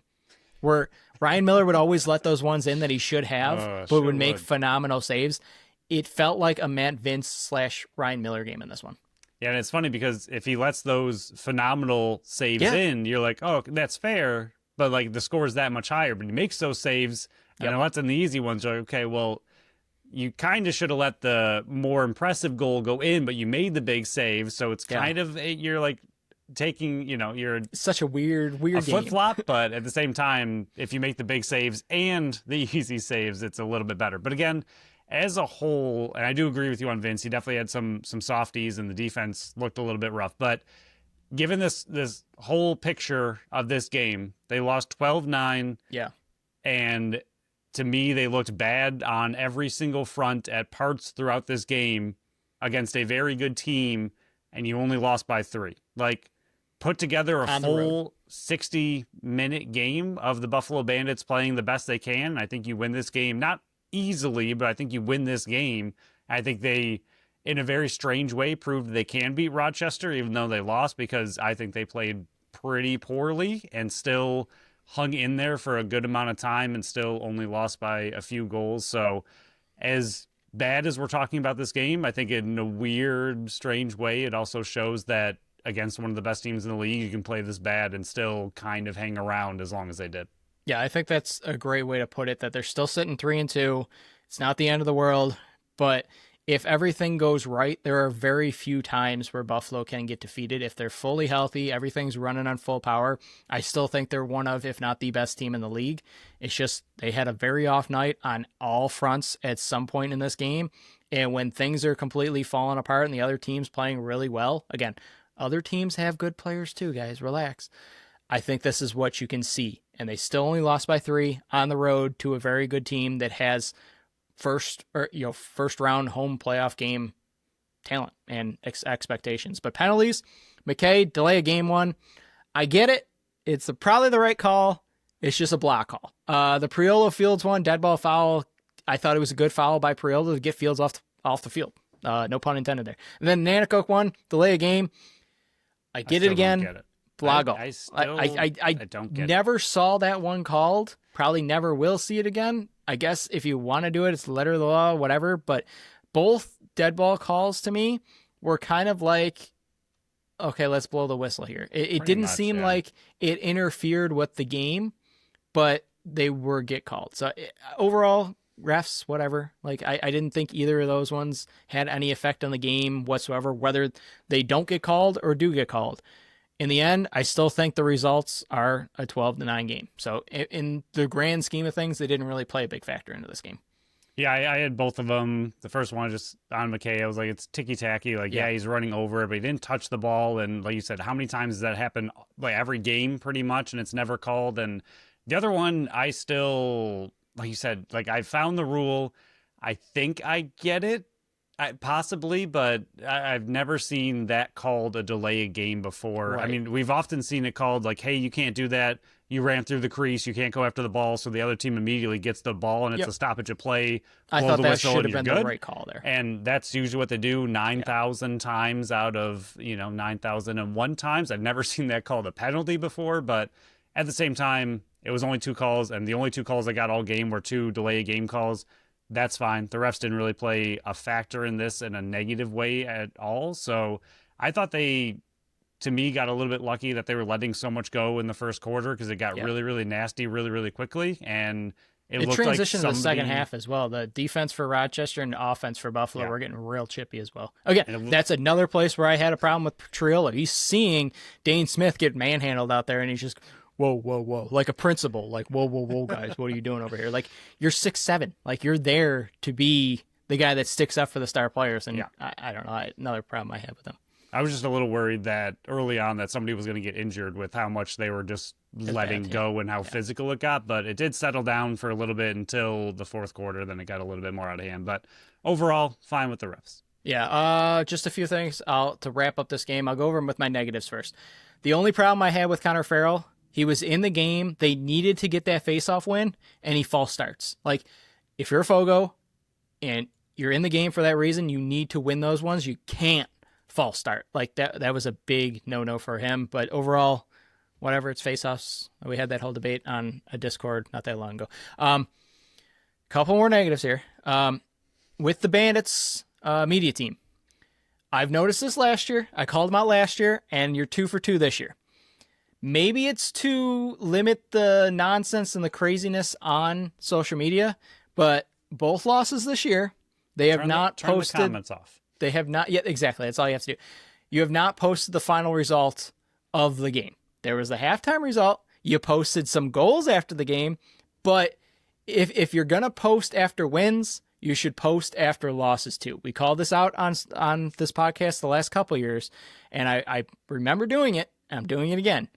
where Ryan Miller would always let those ones in that he should have, but would make phenomenal saves. It felt like a Matt Vince / Ryan Miller game in this one. Yeah, and it's funny because if he lets those phenomenal saves in, you're like, oh, that's fair. But like the score is that much higher. But he makes those saves and lets in the easy ones. You're like, okay, well, you kind of should have let the more impressive goal go in, but you made the big save. So it's kind of, you're like taking, you're such a weird game. Flip flop. But at the same time, if you make the big saves and the easy saves, it's a little bit better. But again, as a whole, and I do agree with you on Vince, he definitely had some softies and the defense looked a little bit rough. But given this whole picture of this game, they lost 12-9. Yeah. And to me, they looked bad on every single front at parts throughout this game against a very good team, and you only lost by 3. Like, put together a full 60-minute game of the Buffalo Bandits playing the best they can. I think you win this game, not easily, but I think you win this game. I think they, in a very strange way, proved they can beat Rochester, even though they lost, because I think they played pretty poorly and still hung in there for a good amount of time and still only lost by a few goals. So as bad as we're talking about this game, I think in a weird, strange way, it also shows that against one of the best teams in the league, you can play this bad and still kind of hang around as long as they did. Yeah, I think that's a great way to put it, that they're still sitting 3-2. It's not the end of the world, but if everything goes right, there are very few times where Buffalo can get defeated. If they're fully healthy, everything's running on full power, I still think they're one of, if not the best team in the league. It's just they had a very off night on all fronts at some point in this game. And when things are completely falling apart and the other team's playing really well, again, other teams have good players too, guys. Relax. I think this is what you can see. And they still only lost by 3 on the road to a very good team that has first round home playoff game talent and expectations. But penalties, McKay, delay a game 1. I get it. It's probably the right call. It's just a block call. The Priolo Fields one, dead ball foul. I thought it was a good foul by Priolo to get Fields off the field. No pun intended there. And then Nanticoke one, delay a game. I get it again. Get it. Blago. I don't get never saw that one called. Probably never will see it again. I guess if you want to do it, it's the letter of the law, whatever. But both dead ball calls to me were kind of like, okay, let's blow the whistle here. It didn't seem like it interfered with the game, but they were get called. So overall, refs, whatever. Like I didn't think either of those ones had any effect on the game whatsoever, whether they don't get called or do get called. In the end, I still think the results are a 12-9 game. So in the grand scheme of things, they didn't really play a big factor into this game. Yeah, I had both of them. The first one just on McKay, I was like, it's ticky-tacky. Like, yeah, he's running over it, but he didn't touch the ball. And like you said, how many times does that happen? Like every game pretty much, and it's never called. And The other one, I still, like you said, like I found the rule. I think I get it, possibly, but I've never seen that called a delay a game before. I Right. mean, we've often seen it called like, hey, you can't do that. You ran through the crease. You can't go after the ball. So the other team immediately gets the ball and it's Yep. a stoppage of play. I Blow thought the that whistle should and have you're been the good. right call there. And that's usually what they do 9,000 times out of, 9,001 times. I've never seen that called a penalty before, but at the same time, it was only 2 calls, and the only 2 calls I got all game were 2 delay game calls. That's fine. The refs didn't really play a factor in this in a negative way at all. So I thought they, to me, got a little bit lucky that they were letting so much go in the first quarter because it got Yep. really, really nasty really, really quickly. And it It looked like transitioned to the second somebody, half as well. The defense for Rochester and the offense for Buffalo Yeah. were getting real chippy as well. Again, And it- that's another place where I had a problem with Triolo. He's seeing Dane Smith get manhandled out there, and he's just, whoa, whoa, whoa, like a principal. Like, whoa, whoa, whoa, guys, what are you doing over here? Like, you're 6'7". Like, you're there to be the guy that sticks up for the star players. And Yeah. I don't know, another problem I have with him. I was just a little worried that early on that somebody was going to get injured with how much they were just letting bad, go and how physical it got. But it did settle down for a little bit until the fourth quarter. Then it got a little bit more out of hand. But overall, fine with the refs. Yeah, just a few things. To wrap up this game, I'll go over them with my negatives first. The only problem I had with Connor Farrell, he was in the game. They needed to get that faceoff win, and he false starts. Like, if you're a Fogo and you're in the game for that reason, you need to win those ones. You can't false start. Like, that was a big no-no for him. But overall, whatever, it's faceoffs. We had that whole debate on a Discord not that long ago. Couple more negatives here. With the Bandits media team, I've noticed this last year. I called them out last year, and you're 2 for 2 this year. Maybe it's to limit the nonsense and the craziness on social media, but both losses this year, they have not posted. The comments off. They have not yet. Exactly. That's all you have to do. You have not posted the final result of the game. There was the halftime result. You posted some goals after the game, but if you're going to post after wins, you should post after losses too. We called this out on this podcast the last couple of years, and I remember doing it. I'm doing it again.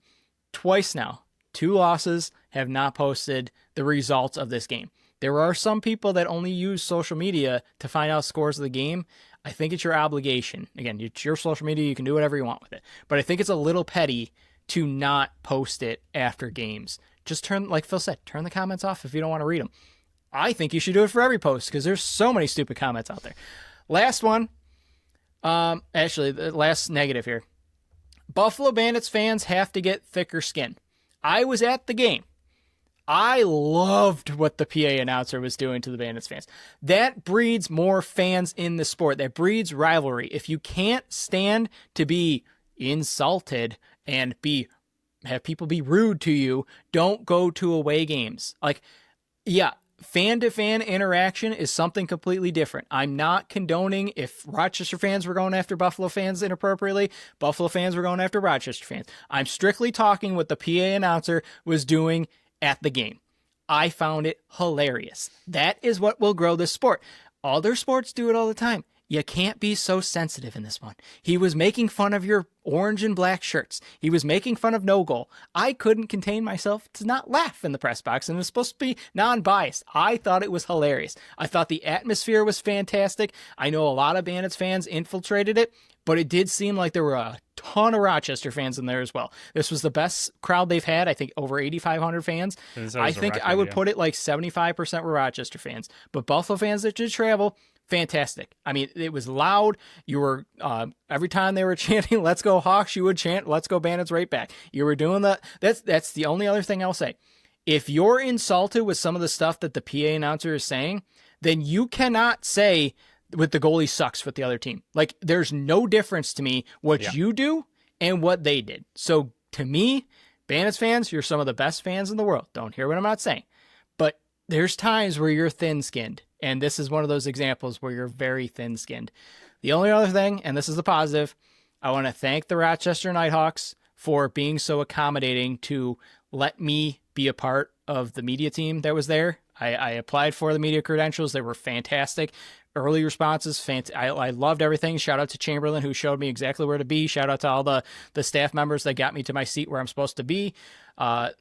Twice now. 2 losses have not posted the results of this game. There are some people that only use social media to find out scores of the game. I think it's your obligation. Again, it's your social media. You can do whatever you want with it. But I think it's a little petty to not post it after games. Just turn, like Phil said, turn the comments off if you don't want to read them. I think you should do it for every post because there's so many stupid comments out there. Last one. Actually, the last negative here. Buffalo Bandits fans have to get thicker skin. I was at the game. I loved what the PA announcer was doing to the Bandits fans. That breeds more fans in the sport. That breeds rivalry. If you can't stand to be insulted and have people be rude to you, don't go to away games. Like, yeah, fan-to-fan interaction is something completely different. I'm not condoning if Rochester fans were going after Buffalo fans inappropriately, Buffalo fans were going after Rochester fans. I'm strictly talking what the PA announcer was doing at the game. I found it hilarious. That is what will grow this sport. Other sports do it all the time. You can't be so sensitive in this one. He was making fun of your orange and black shirts. He was making fun of no goal. I couldn't contain myself to not laugh in the press box, and it was supposed to be non-biased. I thought it was hilarious. I thought the atmosphere was fantastic. I know a lot of Bandits fans infiltrated it, but it did seem like there were a ton of Rochester fans in there as well. This was the best crowd they've had. I think over 8,500 fans. I think I would put it like 75% were Rochester fans, but Buffalo fans that did travel, fantastic. I mean, it was loud. You were, every time they were chanting, "Let's go Hawks," you would chant, "Let's go Bandits" right back. You were doing that. That's the only other thing I'll say. If you're insulted with some of the stuff that the PA announcer is saying, then you cannot say with the goalie sucks with the other team. Like, there's no difference to me what you do and what they did. So to me, Bandits fans, you're some of the best fans in the world. Don't hear what I'm not saying. But there's times where you're thin-skinned. And this is one of those examples where you're very thin-skinned. The only other thing, and this is the positive, I want to thank the Rochester Knighthawks for being so accommodating to let me be a part of the media team that was there. I applied for the media credentials. They were fantastic. early responses. I loved everything. Shout out to Chamberlain, who showed me exactly where to be. Shout out to all the staff members that got me to my seat where I'm supposed to be.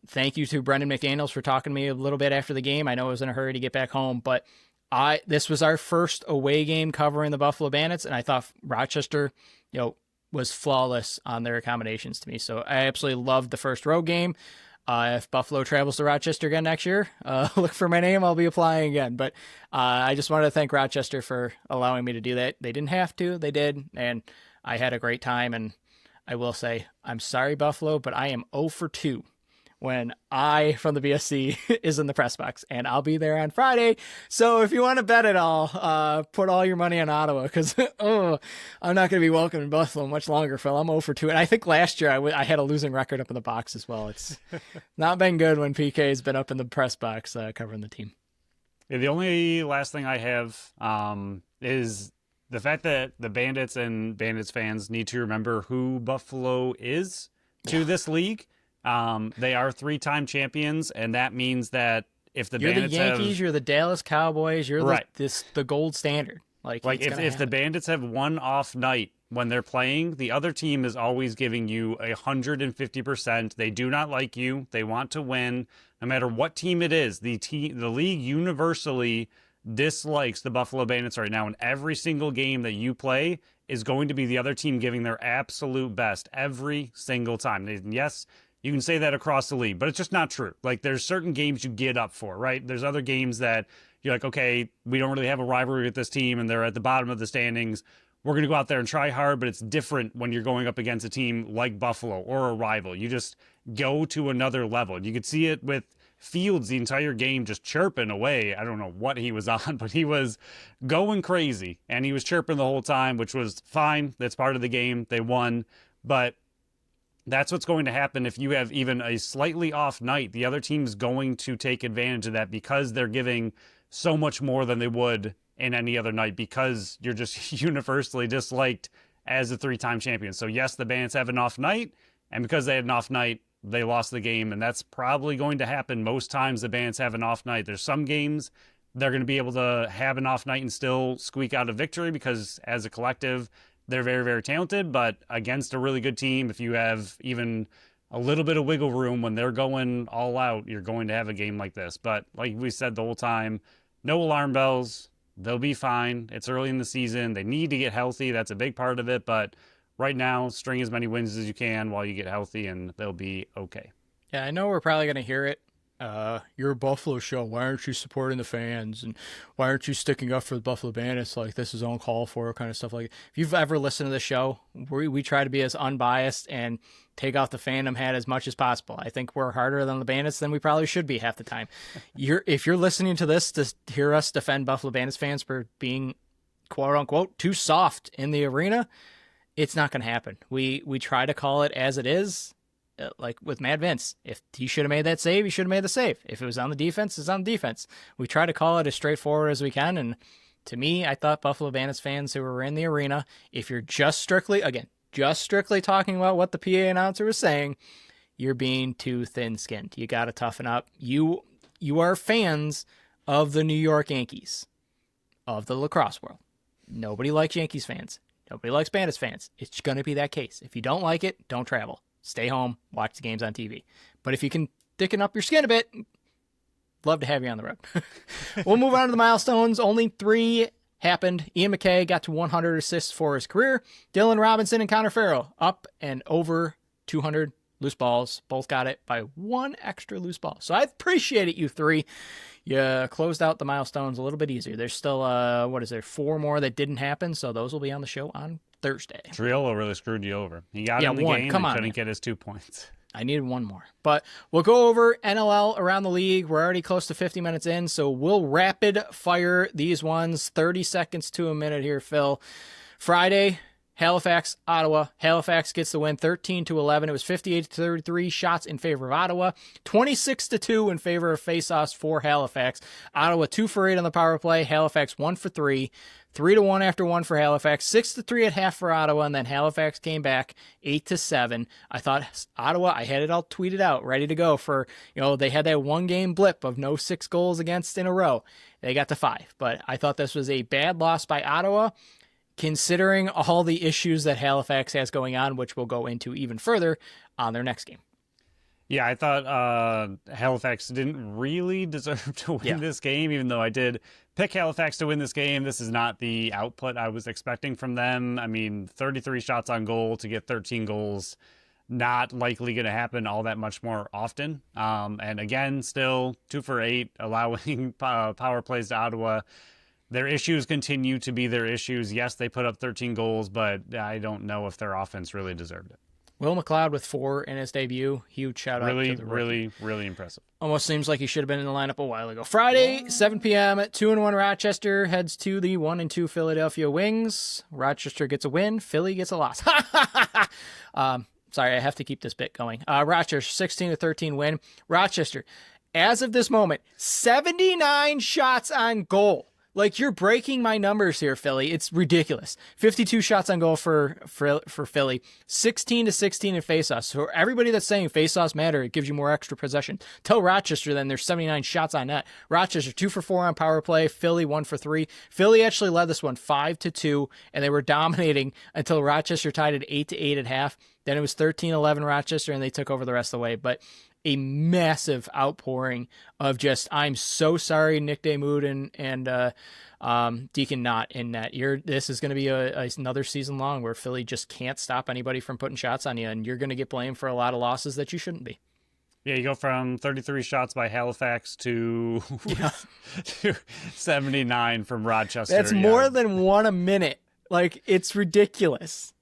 Thank you to Brendan McDaniels for talking to me a little bit after the game. I know I was in a hurry to get back home, but this was our first away game covering the Buffalo Bandits, and I thought Rochester, was flawless on their accommodations to me. So I absolutely loved the first road game. If Buffalo travels to Rochester again next year, look for my name. I'll be applying again. But I just wanted to thank Rochester for allowing me to do that. They didn't have to. They did. And I had a great time. And I will say, I'm sorry, Buffalo, but I am 0 for 2 when I, from the BSC, is in the press box. And I'll be there on Friday. So if you want to bet it all, put all your money on Ottawa, because I'm not going to be welcome in Buffalo much longer, Phil. I'm 0 for 2. And I think last year I had a losing record up in the box as well. It's not been good when PK has been up in the press box covering the team. Yeah, the only last thing I have is the fact that the Bandits and Bandits fans need to remember who Buffalo is to this league. They are 3-time champions, and that means that if the you're Bandits the Yankees, you're the Dallas Cowboys, you're right. the gold standard. Like if the Bandits have one off night when they're playing, the other team is always giving you 150%. They do not like you. They want to win, no matter what team it is. The league universally dislikes the Buffalo Bandits right now, and every single game that you play is going to be the other team giving their absolute best every single time. And yes, you can say that across the league, but it's just not true. Like, there's certain games you get up for, right? There's other games that you're like, okay, we don't really have a rivalry with this team, and they're at the bottom of the standings. We're going to go out there and try hard, but it's different when you're going up against a team like Buffalo or a rival. You just go to another level. You could see it with Fields the entire game just chirping away. I don't know what he was on, but he was going crazy, and he was chirping the whole time, which was fine. That's part of the game. They won, but that's what's going to happen if you have even a slightly off night. The other team's going to take advantage of that because they're giving so much more than they would in any other night, because you're just universally disliked as a 3-time champion. So yes, the Bandits have an off night, and because they had an off night, they lost the game, and that's probably going to happen most times the Bandits have an off night. There's some games they're going to be able to have an off night and still squeak out a victory because as a collective, they're very, very talented. But against a really good team, if you have even a little bit of wiggle room when they're going all out, you're going to have a game like this. But like we said the whole time, no alarm bells. They'll be fine. It's early in the season. They need to get healthy. That's a big part of it. But right now, string as many wins as you can while you get healthy, and they'll be okay. Yeah, I know we're probably going to hear it. You're a Buffalo show. Why aren't you supporting the fans? And why aren't you sticking up for the Buffalo Bandits? Like, this is uncalled for, kind of stuff like that. If you've ever listened to the show, we try to be as unbiased and take off the fandom hat as much as possible. I think we're harder than the Bandits than we probably should be half the time. If you're listening to this to hear us defend Buffalo Bandits fans for being, quote unquote, too soft in the arena, it's not going to happen. We try to call it as it is. Like with Mad Vince, if he should have made that save, he should have made the save. If it was on the defense, it's on the defense. We try to call it as straightforward as we can. And to me, I thought Buffalo Bandits fans who were in the arena, if you're just strictly talking about what the PA announcer was saying, you're being too thin-skinned. You got to toughen up. You are fans of the New York Yankees, of the lacrosse world. Nobody likes Yankees fans. Nobody likes Bandits fans. It's going to be that case. If you don't like it, don't travel. Stay home, watch the games on TV. But if you can thicken up your skin a bit, love to have you on the road. We'll move on to the milestones. Only 3 happened. Ian McKay got to 100 assists for his career. Dylan Robinson and Connor Farrell up and over 200 loose balls. Both got it by 1 extra loose ball. So I appreciate it, you 3. You closed out the milestones a little bit easier. There's still, 4 more that didn't happen, so those will be on the show on Thursday. Triolo really screwed you over. He got in the game and couldn't get his 2 points. I needed 1 more. But we'll go over NLL around the league. We're already close to 50 minutes in, so we'll rapid fire these ones. 30 seconds to a minute here, Phil. Friday, Halifax, Ottawa. Halifax gets the win 13-11. It was 58-33 shots in favor of Ottawa, 26-2 in favor of faceoffs for Halifax. Ottawa 2 for 8 on the power play. Halifax 1 for 3. 3-1 after one for Halifax, 6-3 at half for Ottawa, and then Halifax came back 8-7. I thought Ottawa, I had it all tweeted out, ready to go for, they had that 1-game blip of no 6 goals against in a row. They got to 5, but I thought this was a bad loss by Ottawa, considering all the issues that Halifax has going on, which we'll go into even further on their next game. Yeah, I thought Halifax didn't really deserve to win this game, even though I did pick Halifax to win this game. This is not the output I was expecting from them. I mean, 33 shots on goal to get 13 goals, not likely going to happen all that much more often. And again, still 2 for 8, allowing power plays to Ottawa. Their issues continue to be their issues. Yes, they put up 13 goals, but I don't know if their offense really deserved it. Will McLeod with 4 in his debut. Huge shout out to the rookie. Really impressive. Almost seems like he should have been in the lineup a while ago. Friday, 7 p.m. 2-1 Rochester heads to the 1-2 Philadelphia Wings. Rochester gets a win. Philly gets a loss. Sorry, I have to keep this bit going. Rochester 16-13 win. Rochester, as of this moment, 79 shots on goal. Like, you're breaking my numbers here, Philly. It's ridiculous. 52 shots on goal for Philly. 16-16 in faceoffs. So everybody that's saying faceoffs matter, it gives you more extra possession. Tell Rochester then there's 79 shots on net. Rochester 2 for 4 on power play. Philly 1 for 3. Philly actually led this one 5-2, and they were dominating until Rochester tied it 8-8 at half. Then it was 13-11 Rochester, and they took over the rest of the way. But a massive outpouring of just, I'm so sorry, Nick Damoud and Deacon Knott in that. This is going to be another season long where Philly just can't stop anybody from putting shots on you, and you're going to get blamed for a lot of losses that you shouldn't be. Yeah, you go from 33 shots by Halifax to 79 from Rochester. That's more than one a minute. Like, it's ridiculous.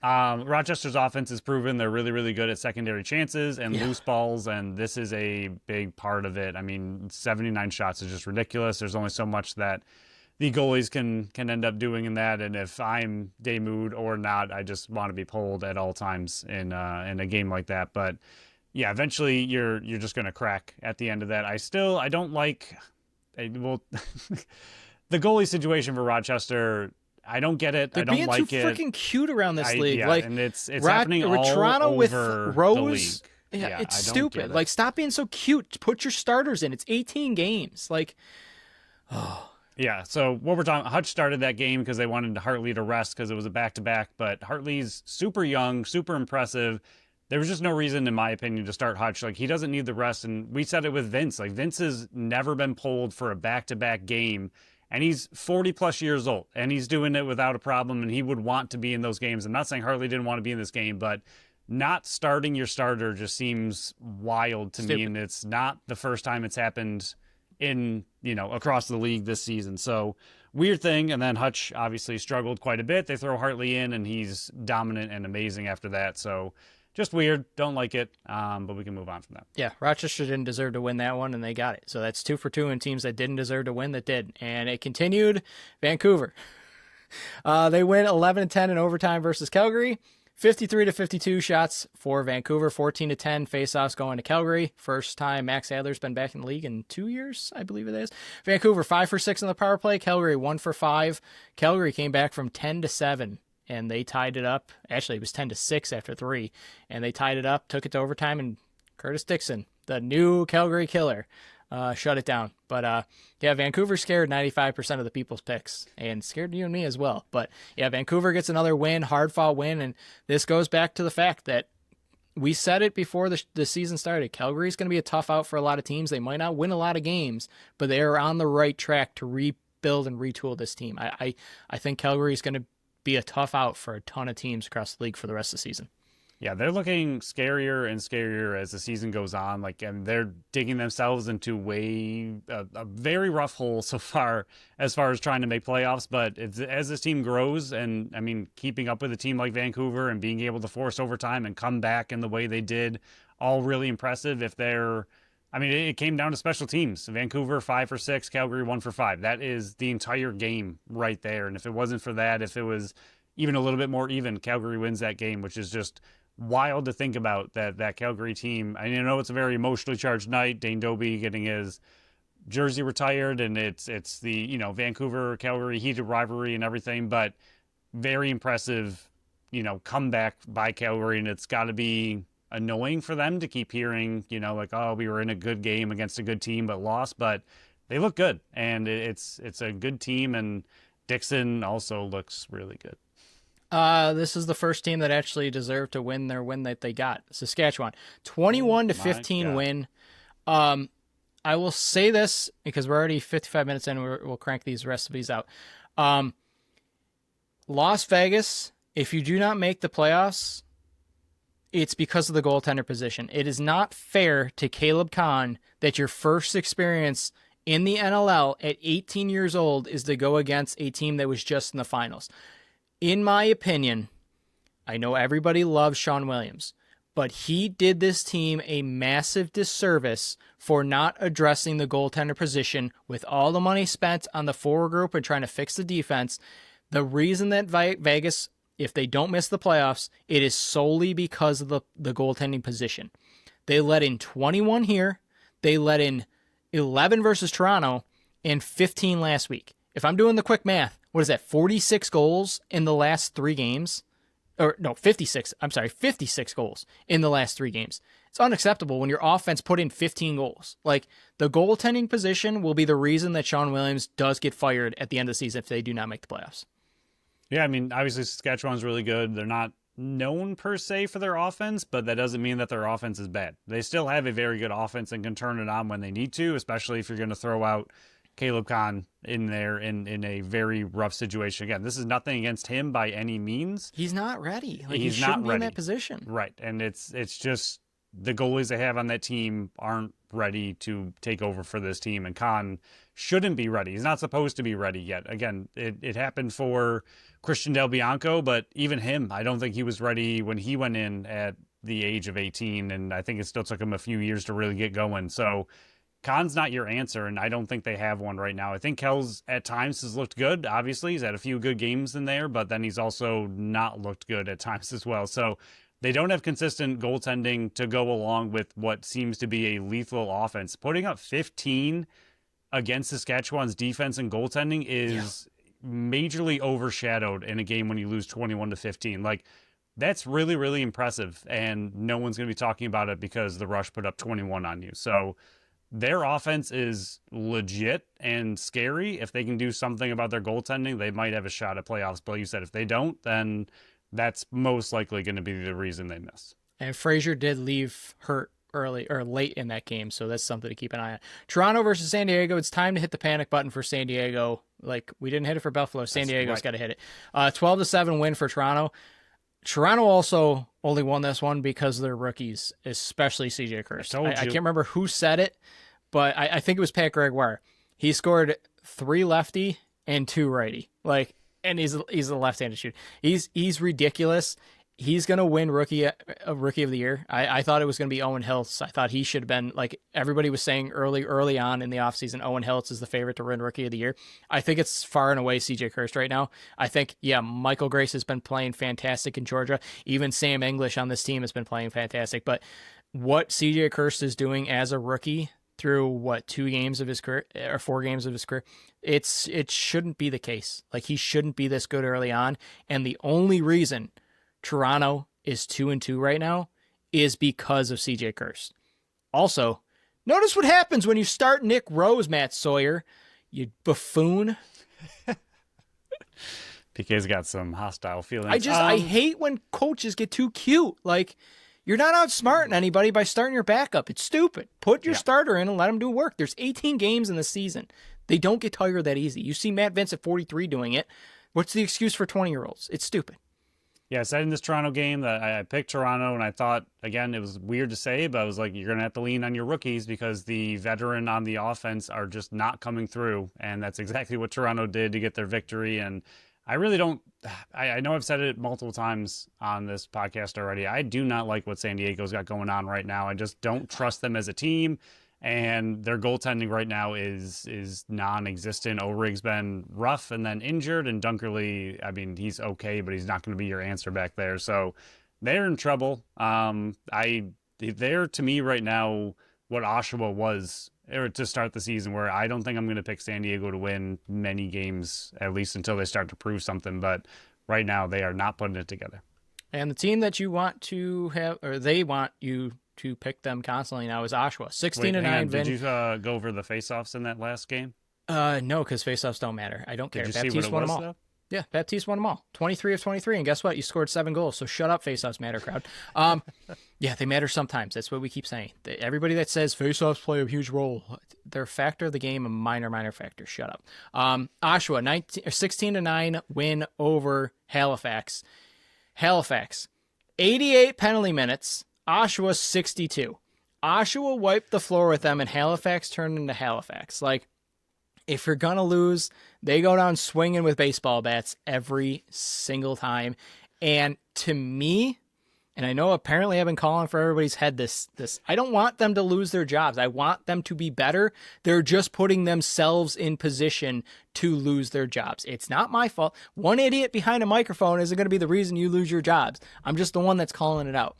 Rochester's offense has proven they're really, really good at secondary chances and loose balls, and this is a big part of it. I mean, 79 shots is just ridiculous. There's only so much that the goalies can end up doing in that, and if I'm Damoud or not, I just want to be pulled at all times in a game like that. But yeah, eventually you're just going to crack at the end of that. I don't like the goalie situation for Rochester. I don't get it. They're I don't being like too it. freaking cute around this league. Yeah, like, and it's happening all Toronto over with the Rose. league. Yeah, it's I don't stupid. get it. Like, stop being so cute. Put your starters in. It's 18 games. Like, Yeah, so what we're talking, Hutch started that game because they wanted Hartley to rest because it was a back-to-back, but Hartley's super young, super impressive. There was just no reason, in my opinion, to start Hutch. Like, he doesn't need the rest, and we said it with Vince. Like, Vince has never been pulled for a back-to-back game, and he's 40-plus years old, and he's doing it without a problem, and he would want to be in those games. I'm not saying Hartley didn't want to be in this game, but not starting your starter just seems wild to me, and it's not the first time it's happened in, across the league this season. So, weird thing, and then Hutch obviously struggled quite a bit. They throw Hartley in, and he's dominant and amazing after that, so just weird. Don't like it, but we can move on from that. Yeah, Rochester didn't deserve to win that one, and they got it. So that's 2 for 2 in teams that didn't deserve to win that did. And it continued. Vancouver. They win 11-10 in overtime versus Calgary. 53-52 shots for Vancouver. 14-10 faceoffs going to Calgary. First time Max Adler's been back in the league in 2 years, I believe it is. Vancouver 5 for 6 on the power play. Calgary 1 for 5. Calgary came back from 10-7. And they tied it up. Actually, it was 10-6 after 3. And they tied it up, took it to overtime, and Curtis Dixon, the new Calgary killer, shut it down. But, yeah, Vancouver scared 95% of the people's picks and scared you and me as well. But, yeah, Vancouver gets another win, hard-fought win. And this goes back to the fact that we said it before the season started. Calgary's going to be a tough out for a lot of teams. They might not win a lot of games, but they are on the right track to rebuild and retool this team. I think Calgary's going to be a tough out for a ton of teams across the league for the rest of the season. Yeah, they're looking scarier and scarier as the season goes on. Like, and they're digging themselves into a very rough hole so far as trying to make playoffs. But as this team grows, and I mean, keeping up with a team like Vancouver and being able to force overtime and come back in the way they did, all really impressive. It came down to special teams. Vancouver 5 for 6, Calgary 1 for 5. That is the entire game right there. And if it wasn't for that, if it was even a little bit more even, Calgary wins that game, which is just wild to think about, that Calgary team. I know it's a very emotionally charged night. Dane Doby getting his jersey retired, and it's the, Vancouver Calgary heated rivalry and everything, but very impressive, comeback by Calgary, and it's got to be annoying for them to keep hearing, like, oh, we were in a good game against a good team but lost, but they look good, and it's a good team, and Dixon also looks really good. This is the first team that actually deserved to win their win that they got. Saskatchewan, 21-15 win. I will say this because we're already 55 minutes in. We'll crank these rest of these out. Las Vegas, if you do not make the playoffs, it's because of the goaltender position. It is not fair to Caleb Kahn that your first experience in the NLL at 18 years old is to go against a team that was just in the finals. In my opinion, I know everybody loves Sean Williams, but he did this team a massive disservice for not addressing the goaltender position with all the money spent on the forward group and trying to fix the defense. The reason that Vegas, if they don't miss the playoffs, it is solely because of the goaltending position. They let in 21 here. They let in 11 versus Toronto and 15 last week. If I'm doing the quick math, what is that, 46 goals in the last 3 games? Or no, 56. I'm sorry, 56 goals in the last 3 games. It's unacceptable when your offense put in 15 goals. Like, the goaltending position will be the reason that Sean Williams does get fired at the end of the season if they do not make the playoffs. Yeah, I mean, obviously Saskatchewan's really good. They're not known per se for their offense, but that doesn't mean that their offense is bad. They still have a very good offense and can turn it on when they need to, especially if you're going to throw out Caleb Kahn in there in a very rough situation. Again, this is nothing against him by any means. He's not ready. Like, He's he not shouldn't be ready in that position. Right, and it's just the goalies they have on that team aren't ready to take over for this team, and Kahn shouldn't be ready. He's not supposed to be ready yet. Again, it happened for Christian Del Bianco, but even him, I don't think he was ready when he went in at the age of 18, and I think it still took him a few years to really get going. So Kahn's not your answer, and I don't think they have one right now. I think Kells at times has looked good. Obviously, he's had a few good games in there, but then he's also not looked good at times as well. So they don't have consistent goaltending to go along with what seems to be a lethal offense. Putting up 15 against Saskatchewan's defense and goaltending is majorly overshadowed in a game when you lose 21-15. Like, that's really, really impressive, and no one's going to be talking about it because the Rush put up 21 on you. So their offense is legit and scary. If they can do something about their goaltending, they might have a shot at playoffs. But like you said, if they don't, then that's most likely going to be the reason they miss. And Frazier did leave hurt early or late in that game, so that's something to keep an eye on. Toronto versus San Diego. It's time to hit the panic button for San Diego. Like, we didn't hit it for Buffalo. San Diego's got to hit it. 12-7 win for Toronto. Toronto also only won this one because of their rookies, especially CJ Kirst. I can't remember who said it, but I think it was Pat Gregoire. He scored 3 lefty and 2 righty. Like, and he's a left-handed shooter. He's ridiculous. He's gonna win rookie of the year. I thought it was gonna be Owen Hiltz. I thought he should have been, like everybody was saying early on in the offseason, Owen Hiltz is the favorite to win rookie of the year. I think it's far and away CJ Kirst right now. I think, Michael Grace has been playing fantastic in Georgia. Even Sam English on this team has been playing fantastic. But what CJ Kirst is doing as a rookie through 2 games of his career or 4 games of his career, it shouldn't be the case. Like, he shouldn't be this good early on. And the only reason Toronto is 2-2 right now is because of CJ Kirst. Also, notice what happens when you start Nick Rose, Matt Sawyer, you buffoon. PK's got some hostile feelings. I hate when coaches get too cute. Like, you're not outsmarting anybody by starting your backup. It's stupid. Put your starter in and let him do work. There's 18 games in the season. They don't get tired that easy. You see Matt Vince at 43 doing it. What's the excuse for 20-year-olds? It's stupid. Yeah, I said in this Toronto game that I picked Toronto, and I thought, again, it was weird to say, but I was like, you're going to have to lean on your rookies because the veteran on the offense are just not coming through, and that's exactly what Toronto did to get their victory. And I really don't – I know I've said it multiple times on this podcast already. I do not like what San Diego's got going on right now. I just don't trust them as a team. And their goaltending right now is non-existent. O'Reilly's been rough and then injured, and Dunkerley, I mean, he's okay, but he's not going to be your answer back there. So they're in trouble. They're, to me right now, what Oshawa was or to start the season, where I don't think I'm going to pick San Diego to win many games, at least until they start to prove something. But right now, they are not putting it together. And the team that you want to have, or they want you to pick them constantly now, is Oshawa. 16-9. Did you go over the faceoffs in that last game? No, because faceoffs don't matter. I don't care. Did you see what Baptiste it won was, them all. though? Yeah, Baptiste won them all. 23 of 23, and guess what? You scored 7 goals, so shut up, faceoffs matter, crowd. Yeah, they matter sometimes. That's what we keep saying. Everybody that says faceoffs play a huge role, they're a factor of the game, a minor factor. Shut up. Oshawa, 16-9 win over Halifax. Halifax, 88 penalty minutes. Oshawa, 62. Oshawa wiped the floor with them, and Halifax turned into Halifax. Like, if you're going to lose, they go down swinging with baseball bats every single time. And to me, and I know apparently I've been calling for everybody's head this, I don't want them to lose their jobs. I want them to be better. They're just putting themselves in position to lose their jobs. It's not my fault. One idiot behind a microphone isn't going to be the reason you lose your jobs. I'm just the one that's calling it out.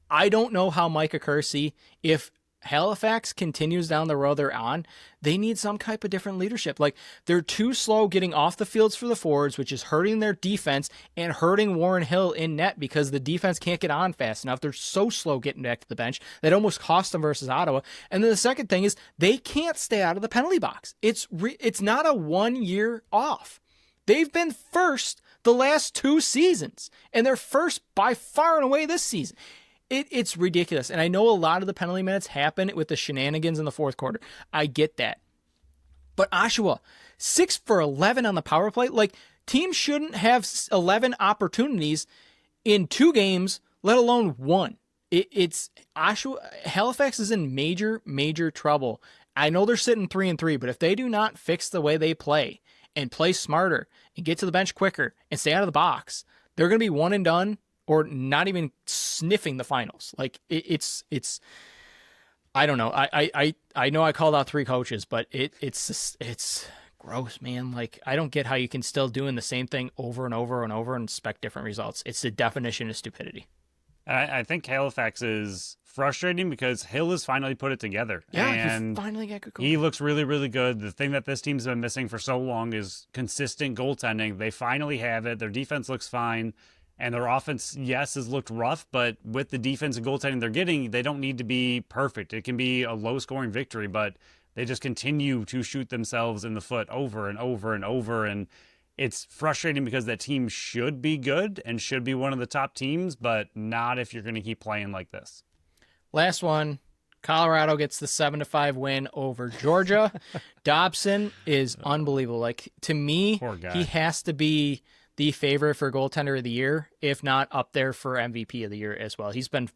I don't know how Micah Kersey, if Halifax continues down the road they're on, they need some type of different leadership. Like, they're too slow getting off the fields for the forwards, which is hurting their defense and hurting Warren Hill in net because the defense can't get on fast enough. They're so slow getting back to the bench. That almost cost them versus Ottawa. And then the second thing is they can't stay out of the penalty box. It's not a 1 year off. They've been first the last 2 seasons, and they're first by far and away this season. It's ridiculous. And I know a lot of the penalty minutes happen with the shenanigans in the fourth quarter. I get that. But Oshawa, 6 for 11 on the power play. Like, teams shouldn't have 11 opportunities in 2 games, let alone 1. It's Oshawa. Halifax is in major trouble. I know they're sitting 3-3, but if they do not fix the way they play and play smarter and get to the bench quicker and stay out of the box, they're going to be one and done, or not even sniffing the finals. Like, it's I don't know. I know I called out 3 coaches, but it's gross, man. Like, I don't get how you can still doing the same thing over and over and over and expect different results. It's the definition of stupidity. I think Halifax is frustrating because Hill has finally put it together. Yeah, and he finally got good goal. He looks really, really good. The thing that this team's been missing for so long is consistent goaltending. They finally have it. Their defense looks fine. And their offense, yes, has looked rough, but with the defense and goaltending they're getting, they don't need to be perfect. It can be a low-scoring victory, but they just continue to shoot themselves in the foot over and over and over. And it's frustrating because that team should be good and should be one of the top teams, but not if you're going to keep playing like this. Last one, Colorado gets the 7-5 win over Georgia. Dobson is unbelievable. Like, to me, he has to be the favorite for goaltender of the year, if not up there for MVP of the year as well. He's been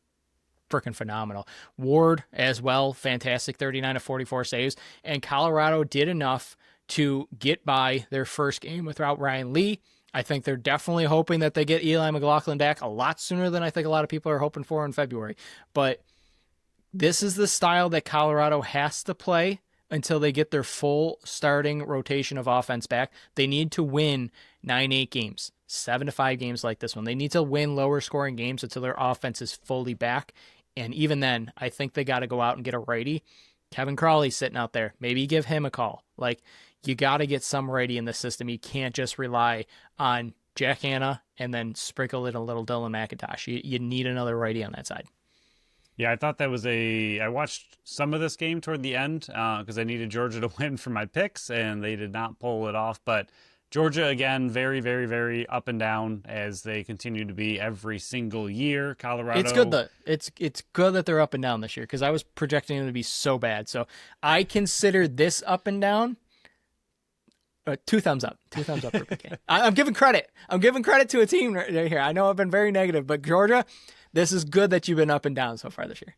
freaking phenomenal. Ward as well, fantastic, 39 of 44 saves. And Colorado did enough to get by their first game without Ryan Lee. I think they're definitely hoping that they get Eli McLaughlin back a lot sooner than I think a lot of people are hoping for in February. But this is the style that Colorado has to play until they get their full starting rotation of offense back. They need to win 9-8 games, 7-5 games like this one. They need to win lower scoring games until their offense is fully back. And even then, I think they got to go out and get a righty. Kevin Crawley's sitting out there. Maybe give him a call. Like, you got to get some righty in the system. You can't just rely on Jack Hanna and then sprinkle in a little Dylan McIntosh. You need another righty on that side. Yeah, I thought that was I watched some of this game toward the end because I needed Georgia to win for my picks, and they did not pull it off. But Georgia, again, very, very, very up and down as they continue to be every single year. Colorado. It's good that it's good that they're up and down this year because I was projecting them to be so bad. So I consider this up and down. 2 thumbs up. 2 thumbs up for PK. I'm giving credit. I'm giving credit to a team right here. I know I've been very negative, but Georgia, this is good that you've been up and down so far this year.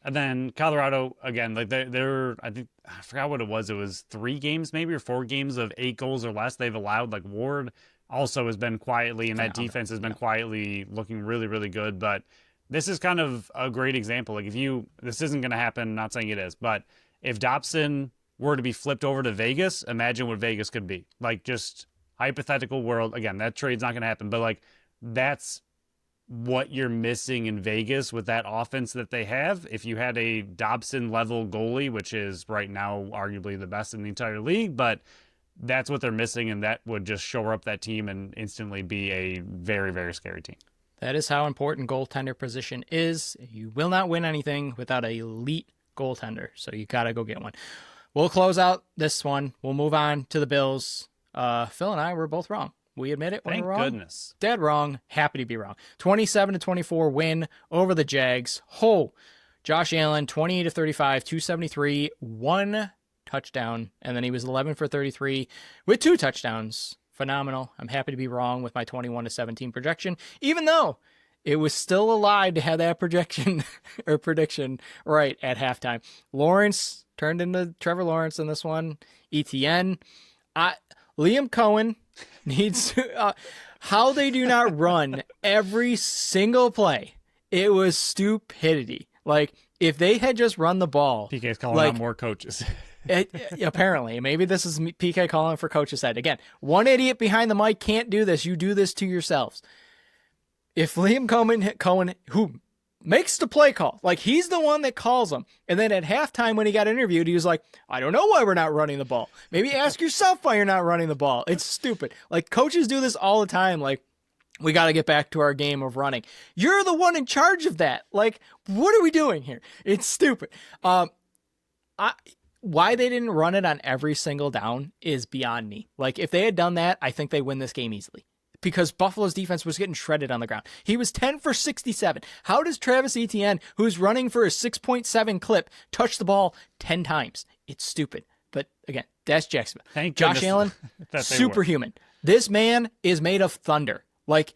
And then Colorado, again, like they're I think, I forgot what it was. It was 3 games maybe or 4 games of 8 goals or less they've allowed. Like, Ward also has been quietly, and that defense has been quietly looking really, really good. But this is kind of a great example. Like, this isn't going to happen, not saying it is, but if Dobson were to be flipped over to Vegas, imagine what Vegas could be. Like, just hypothetical world. Again, that trade's not going to happen, but like, that's what you're missing in Vegas with that offense that they have. If you had a Dobson level goalie, which is right now arguably the best in the entire league, but that's what they're missing, and that would just shore up that team and instantly be a very, very scary team. That is how important goaltender position is. You will not win anything without an elite goaltender, so you got to go get one. We'll close out this one. We'll move on to the Bills. Phil and I were both wrong. We admit it when we're wrong. Thank goodness. Dead wrong. Happy to be wrong. 27-24 win over the Jags. Josh Allen, 28-35, 273, 1 touchdown, and then he was 11 for 33 with 2 touchdowns. Phenomenal. I'm happy to be wrong with my 21-17 projection, even though it was still a lie to have that projection or prediction right at halftime. Lawrence turned into Trevor Lawrence in this one. ETN. Liam Cohen needs how they do not run every single play. It was stupidity. Like, if they had just run the ball. PK's calling out more coaches. Apparently, maybe this is PK calling for coach's head. Again, one idiot behind the mic can't do this. You do this to yourselves. If Liam Cohen, who makes the play call, like he's the one that calls them, and then at halftime when he got interviewed, he was like, I don't know why we're not running the ball. Maybe ask yourself why you're not running the ball. It's stupid. Like, coaches do this all the time. Like, we got to get back to our game of running. You're the one in charge of that. Like, what are we doing here? It's stupid. Why they didn't run it on every single down is beyond me. Like, if they had done that, I think they win this game easily. Because Buffalo's defense was getting shredded on the ground. He was 10 for 67. How does Travis Etienne, who's running for a 6.7 clip, touch the ball 10 times? It's stupid. But again, that's Jacksonville. Thank Josh Allen, superhuman. This man is made of thunder. Like,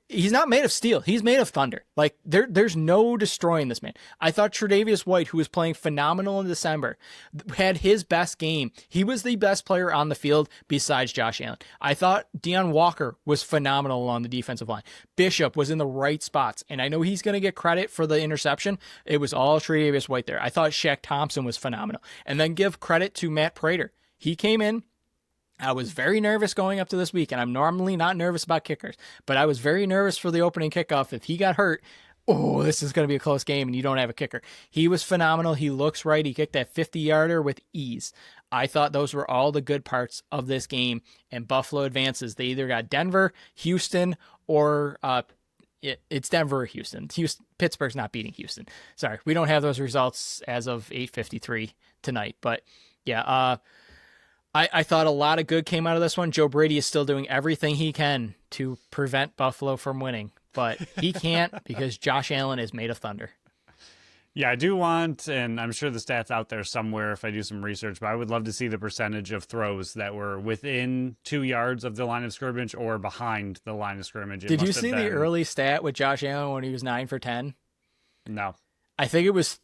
he's not made of steel. He's made of thunder. Like, there's no destroying this man. I thought Tre'Davious White, who was playing phenomenal in December, had his best game. He was the best player on the field besides Josh Allen. I thought Deion Walker was phenomenal along the defensive line. Bishop was in the right spots, and I know he's going to get credit for the interception. It was all Tre'Davious White there. I thought Shaq Thompson was phenomenal. And then give credit to Matt Prater. He came in. I was very nervous going up to this week, and I'm normally not nervous about kickers, but I was very nervous for the opening kickoff. If he got hurt, this is going to be a close game, and you don't have a kicker. He was phenomenal. He looks right. He kicked that 50-yarder with ease. I thought those were all the good parts of this game, and Buffalo advances. They either got Denver, Houston, or it's Denver or Houston. Pittsburgh's not beating Houston. Sorry, we don't have those results as of 8:53 tonight, but yeah, I thought a lot of good came out of this one. Joe Brady is still doing everything he can to prevent Buffalo from winning, but he can't because Josh Allen is made of thunder. Yeah, I do want, and I'm sure the stats out there somewhere if I do some research, but I would love to see the percentage of throws that were within 2 yards of the line of scrimmage or behind the line of scrimmage. Did you see the early stat with Josh Allen when he was 9 for 10? No. I think it was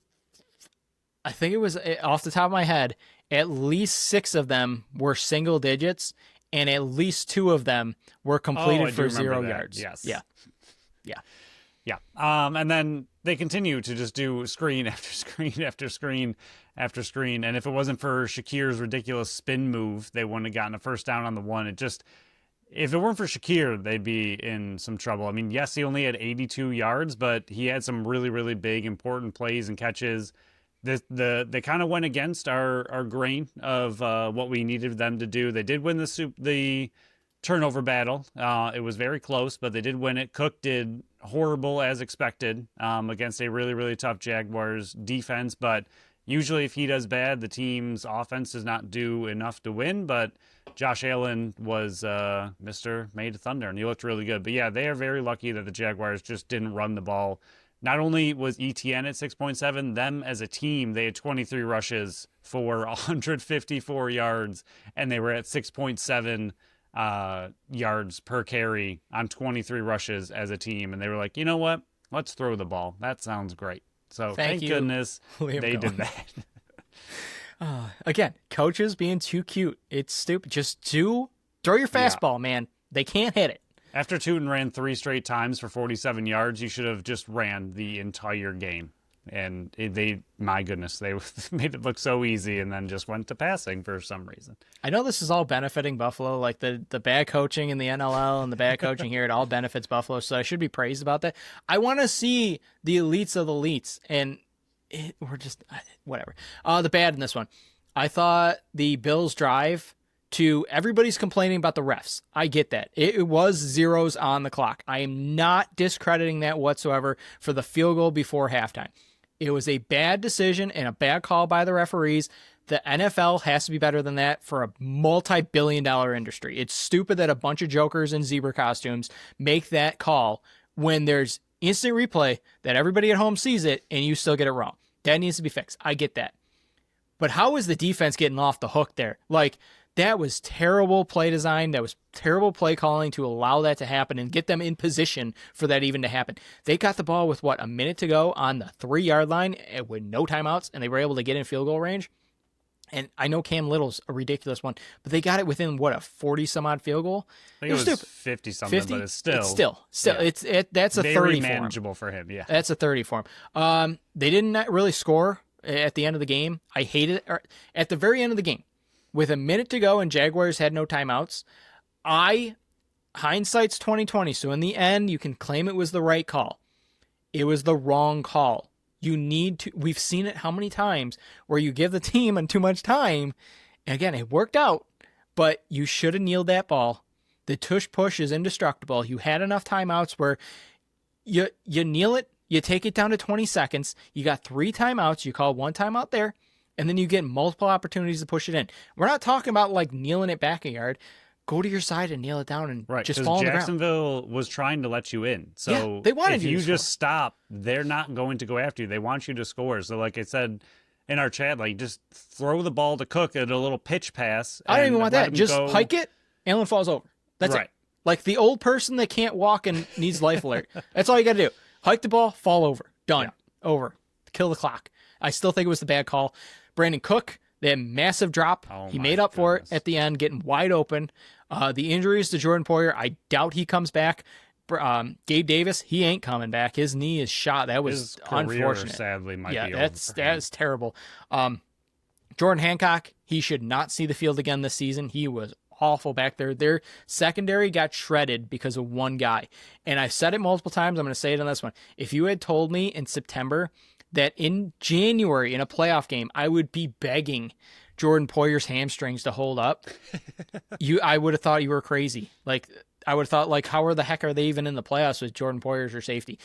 off the top of my head, at least 6 of them were single digits, and at least 2 of them were completed for 0 yards. Yes. Yeah. And then they continue to just do screen after screen after screen after screen. And if it wasn't for Shakir's ridiculous spin move, they wouldn't have gotten a first down on the one. If it weren't for Shakir, they'd be in some trouble. I mean, yes, he only had 82 yards, but he had some really, really big, important plays and catches. They kind of went against our grain of what we needed them to do. They did win the turnover battle. It was very close, but they did win it. Cook did horrible as expected against a really, really tough Jaguars defense. But usually if he does bad, the team's offense does not do enough to win. But Josh Allen was Mr. Made of Thunder, and he looked really good. But yeah, they are very lucky that the Jaguars just didn't run the ball. Not only was ETN at 6.7, them as a team, they had 23 rushes for 154 yards, and they were at 6.7 yards per carry on 23 rushes as a team. And they were like, you know what? Let's throw the ball. That sounds great. So thank goodness they did that. Again, coaches being too cute. It's stupid. Just throw your fastball, man. They can't hit it. After Tootin ran 3 straight times for 47 yards, you should have just ran the entire game. And my goodness, they made it look so easy and then just went to passing for some reason. I know this is all benefiting Buffalo, like the bad coaching in the NLL and the bad coaching here. It all benefits Buffalo, so I should be praised about that. I want to see the elites of the elites, and we're just whatever. The bad in this one, I thought the Bills drive to everybody's complaining about the refs. I get that. It was zeros on the clock. I am not discrediting that whatsoever for the field goal before halftime. It was a bad decision and a bad call by the referees. The NFL has to be better than that for a multi-billion-dollar industry. It's stupid that a bunch of jokers in zebra costumes make that call when there's instant replay that everybody at home sees it and you still get it wrong. That needs to be fixed. I get that. But how is the defense getting off the hook there? Like, that was terrible play design. That was terrible play calling to allow that to happen and get them in position for that even to happen. They got the ball with, a minute to go on the 3-yard line with no timeouts, and they were able to get in field goal range. And I know Cam Little's a ridiculous one, but they got it within, a 40-some-odd field goal? I think it was 50-something, but it's still. Yeah. That's a very 30 manageable for him, yeah. That's a 30 for him. They didn't really score at the end of the game. I hated it. At the very end of the game, with a minute to go and Jaguars had no timeouts, hindsight's 2020, so in the end, you can claim it was the right call. It was the wrong call. We've seen it how many times where you give the team too much time, and again, it worked out, but you should have kneeled that ball. The tush push is indestructible. You had enough timeouts where you kneel it, you take it down to 20 seconds, you got 3 timeouts, you call 1 timeout there, and then you get multiple opportunities to push it in. We're not talking about like kneeling it back a yard. Go to your side and kneel it down and just fall on the ground. Jacksonville was trying to let you in. So yeah, they wanted if you just stop, they're not going to go after you. They want you to score. So like I said in our chat, like just throw the ball to Cook at a little pitch pass. I don't even want that. Just hike it, Allen falls over. That's it. Like the old person that can't walk and needs life alert. That's all you got to do. Hike the ball, fall over. Done. Yeah. Over. Kill the clock. I still think it was the bad call. Brandon Cook, they had massive drop. He made up for it at the end, getting wide open. The injuries to Jordan Poyer, I doubt he comes back. Gabe Davis, he ain't coming back. His knee is shot. That was unfortunate. Sadly, might be that's terrible. Jordan Hancock, he should not see the field again this season. He was awful back there. Their secondary got shredded because of one guy. And I've said it multiple times. I'm going to say it on this one. If you had told me in September that in January in a playoff game, I would be begging Jordan Poyer's hamstrings to hold up, I would have thought you were crazy. Like, I would have thought, like, how the heck are they even in the playoffs with Jordan Poyer's your safety?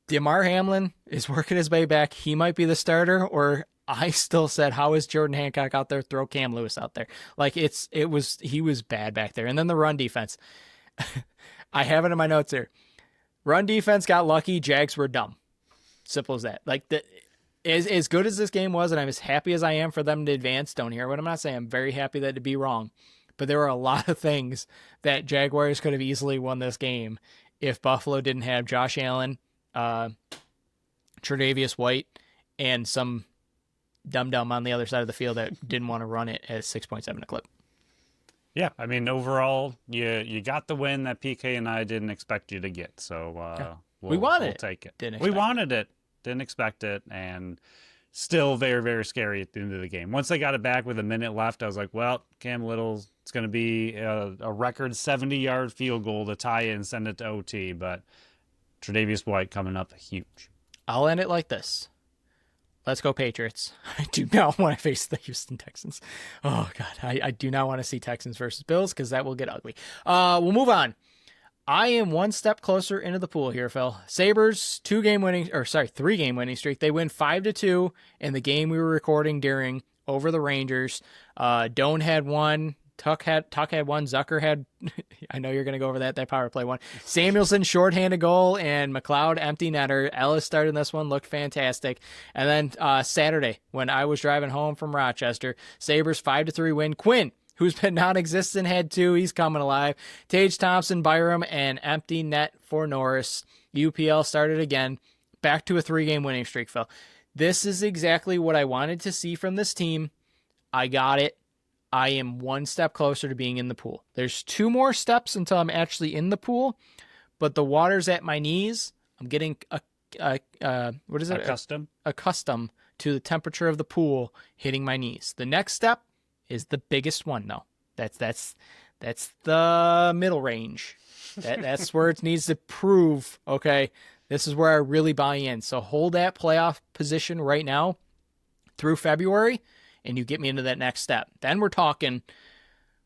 DeMar Hamlin is working his way back. He might be the starter, or I still said, how is Jordan Hancock out there? Throw Cam Lewis out there. Like, he was bad back there. And then the run defense. I have it in my notes here. Run defense got lucky. Jags were dumb. Simple as that. Like, as good as this game was, and I'm as happy as I am for them to advance, don't hear what I'm not saying. I'm very happy that to be wrong. But there were a lot of things that Jaguars could have easily won this game if Buffalo didn't have Josh Allen, Tre'Davious White, and some dum-dum on the other side of the field that didn't want to run it at 6.7 a clip. Yeah, I mean, overall, you got the win that PK and I didn't expect you to get. So we wanted we'll take it. We wanted it. Didn't expect it, and still very, very scary at the end of the game. Once they got it back with a minute left, I was like, well, Cam Little, it's going to be a record 70-yard field goal to tie it and send it to OT, but Tre'Davious White coming up huge. I'll end it like this. Let's go Patriots. I do not want to face the Houston Texans. Oh, God. I do not want to see Texans versus Bills because that will get ugly. We'll move on. I am one step closer into the pool here, Phil. Sabres, 3-game winning streak. They win 5-2 in the game we were recording during over the Rangers. Doan had one. Tuck had one. Zucker had, I know you're going to go over that power play one. Samuelson, shorthanded goal, and McLeod, empty netter. Ellis started this one, looked fantastic. And then Saturday, when I was driving home from Rochester, Sabres 5-3 win. Quinn, who's been non-existent, had 2. He's coming alive. Tage Thompson, Byram, and empty net for Norris. UPL started again. Back to a 3-game winning streak, Phil. This is exactly what I wanted to see from this team. I got it. I am one step closer to being in the pool. There's 2 more steps until I'm actually in the pool, but the water's at my knees. I'm getting a what is it? Accustomed. Accustomed to the temperature of the pool hitting my knees. The next step is the biggest one, though. That's the middle range. That's where it needs to prove, okay, this is where I really buy in. So hold that playoff position right now through February, and you get me into that next step. Then we're talking,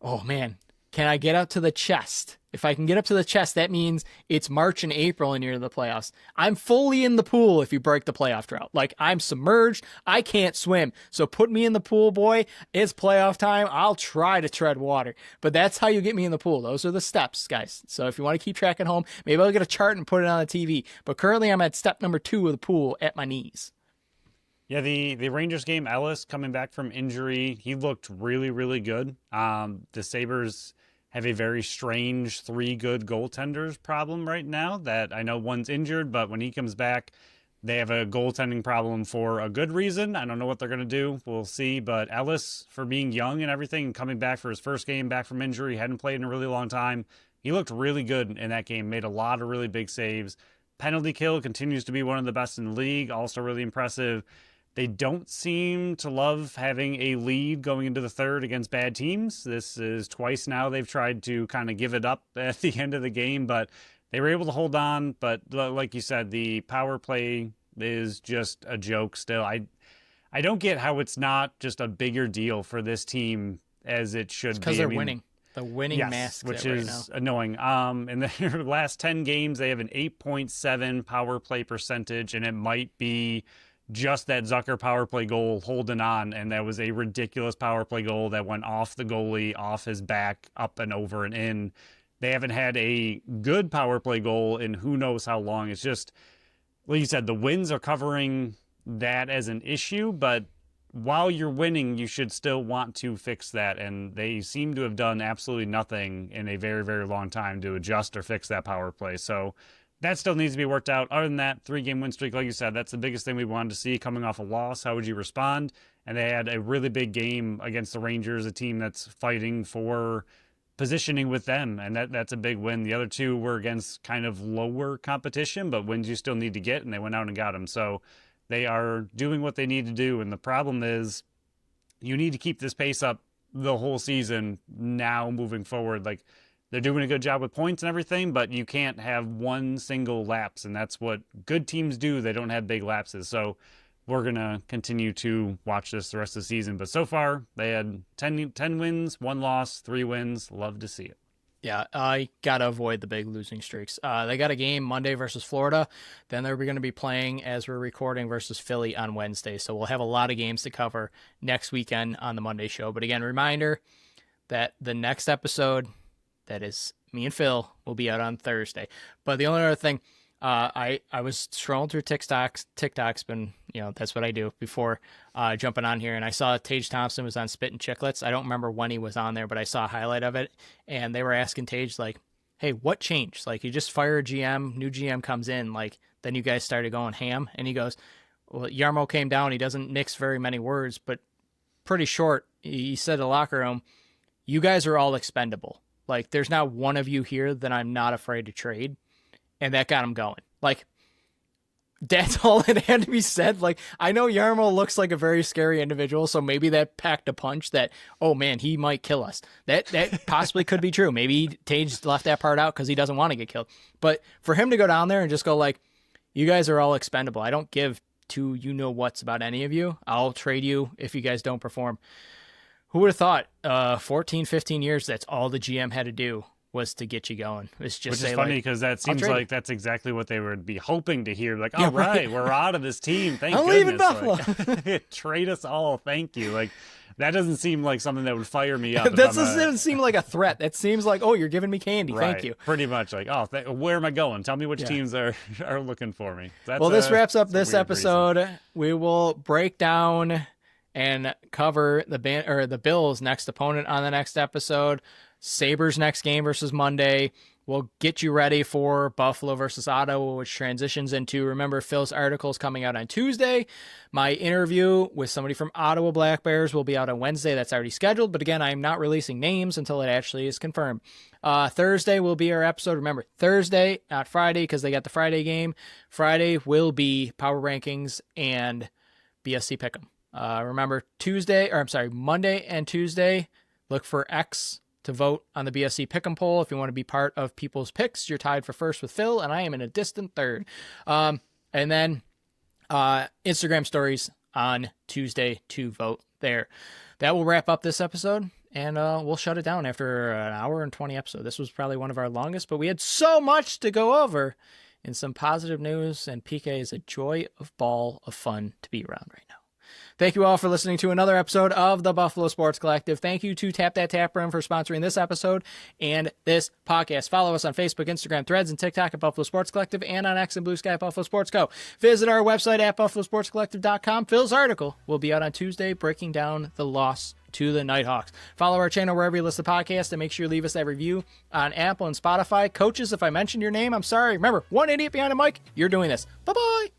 oh man, can I get up to the chest? If I can get up to the chest, that means it's March and April and you're in the playoffs. I'm fully in the pool if you break the playoff drought. Like, I'm submerged. I can't swim. So put me in the pool, boy. It's playoff time. I'll try to tread water. But that's how you get me in the pool. Those are the steps, guys. So if you want to keep track at home, maybe I'll get a chart and put it on the TV. But currently I'm at step number 2 of the pool at my knees. Yeah, the Rangers game, Ellis coming back from injury, he looked really, really good. The Sabres have a very strange 3 good goaltenders problem right now that I know one's injured, but when he comes back, they have a goaltending problem for a good reason. I don't know what they're going to do. We'll see. But Ellis, for being young and everything, coming back for his first game back from injury, hadn't played in a really long time. He looked really good in that game, made a lot of really big saves. Penalty kill continues to be one of the best in the league, also really impressive. They don't seem to love having a lead going into the third against bad teams. This is twice now they've tried to kind of give it up at the end of the game, but they were able to hold on. But like you said, the power play is just a joke still. I don't get how it's not just a bigger deal for this team as it should be. Because they're winning. The winning mask, which right is now. Annoying. In their last 10 games, they have an 8.7 power play percentage, and it might be just that Zucker power play goal holding on, and that was a ridiculous power play goal that went off the goalie, off his back, up and over and in. They haven't had a good power play goal in who knows how long. It's just, like you said, the wins are covering that as an issue, but while you're winning, you should still want to fix that, and they seem to have done absolutely nothing in a very, very long time to adjust or fix that power play. So that still needs to be worked out. Other than that, 3-game win streak, like you said, that's the biggest thing we wanted to see coming off a loss. How would you respond? And they had a really big game against the Rangers, a team that's fighting for positioning with them, and that's a big win. The other 2 were against kind of lower competition, but wins you still need to get, and they went out and got them. So they are doing what they need to do, and the problem is you need to keep this pace up the whole season now moving forward. Like, they're doing a good job with points and everything, but you can't have one single lapse, and that's what good teams do. They don't have big lapses. So we're going to continue to watch this the rest of the season. But so far, they had 10 wins, 1 loss, 3 wins. Love to see it. Yeah, I got to avoid the big losing streaks. They got a game Monday versus Florida. Then they're going to be playing, as we're recording, versus Philly on Wednesday. So we'll have a lot of games to cover next weekend on the Monday show. But again, reminder that the next episode, that is me and Phil, will be out on Thursday. But the only other thing, I was scrolling through TikTok's been, that's what I do before jumping on here, and I saw Tage Thompson was on Spit and Chicklets. I don't remember when he was on there, but I saw a highlight of it, and they were asking Tage, like, hey, what changed? Like, you just fire a GM, new GM comes in, like, then you guys started going ham, and he goes, well, Yarmo came down, he doesn't mix very many words, but pretty short, he said to the locker room, you guys are all expendable. Like, there's not one of you here that I'm not afraid to trade. And that got him going. Like, that's all that had to be said. Like, I know Yarmo looks like a very scary individual, so maybe that packed a punch that, oh man, he might kill us. That possibly could be true. Maybe Tage left that part out because he doesn't want to get killed. But for him to go down there and just go like, you guys are all expendable. I don't give two you-know-whats about any of you. I'll trade you if you guys don't perform. Who would have thought 14, 15 years, that's all the GM had to do was to get you going. It's just Which is funny because that seems like that's exactly what they would be hoping to hear. Like, all right, we're out of this team. Thank goodness. Leaving Buffalo. Like, trade us all. Thank you. Like, that doesn't seem like something that would fire me up. That doesn't seem like a threat. That seems like, oh, you're giving me candy. Right. Thank you. Pretty much like, oh, where am I going? Tell me which teams are looking for me. Well, this wraps up this episode. Reason. We will break down and cover the Bills' next opponent on the next episode. Sabres next game versus Monday. We'll get you ready for Buffalo versus Ottawa, which transitions into, remember, Phil's article is coming out on Tuesday. My interview with somebody from Ottawa Black Bears will be out on Wednesday. That's already scheduled. But again, I'm not releasing names until it actually is confirmed. Thursday will be our episode. Remember, Thursday, not Friday, because they got the Friday game. Friday will be Power Rankings and BSC Pick'em. Remember, Monday and Tuesday, look for X to vote on the BSC Pick'em poll. If you want to be part of people's picks, you're tied for first with Phil, and I am in a distant third. And then Instagram stories on Tuesday to vote there. That will wrap up this episode, and we'll shut it down after an hour and 20 episode. This was probably one of our longest, but we had so much to go over in some positive news, and PK is a joy of ball of fun to be around right now. Thank you all for listening to another episode of the Buffalo Sports Collective. Thank you to Tap That Tap Room for sponsoring this episode and this podcast. Follow us on Facebook, Instagram, Threads, and TikTok at Buffalo Sports Collective, and on X and Blue Sky at Buffalo Sports Co. Visit our website at buffalosportscollective.com. Phil's article will be out on Tuesday breaking down the loss to the Knighthawks. Follow our channel wherever you listen to podcasts, and make sure you leave us that review on Apple and Spotify. Coaches, if I mentioned your name, I'm sorry. Remember, one idiot behind a mic, you're doing this. Bye-bye.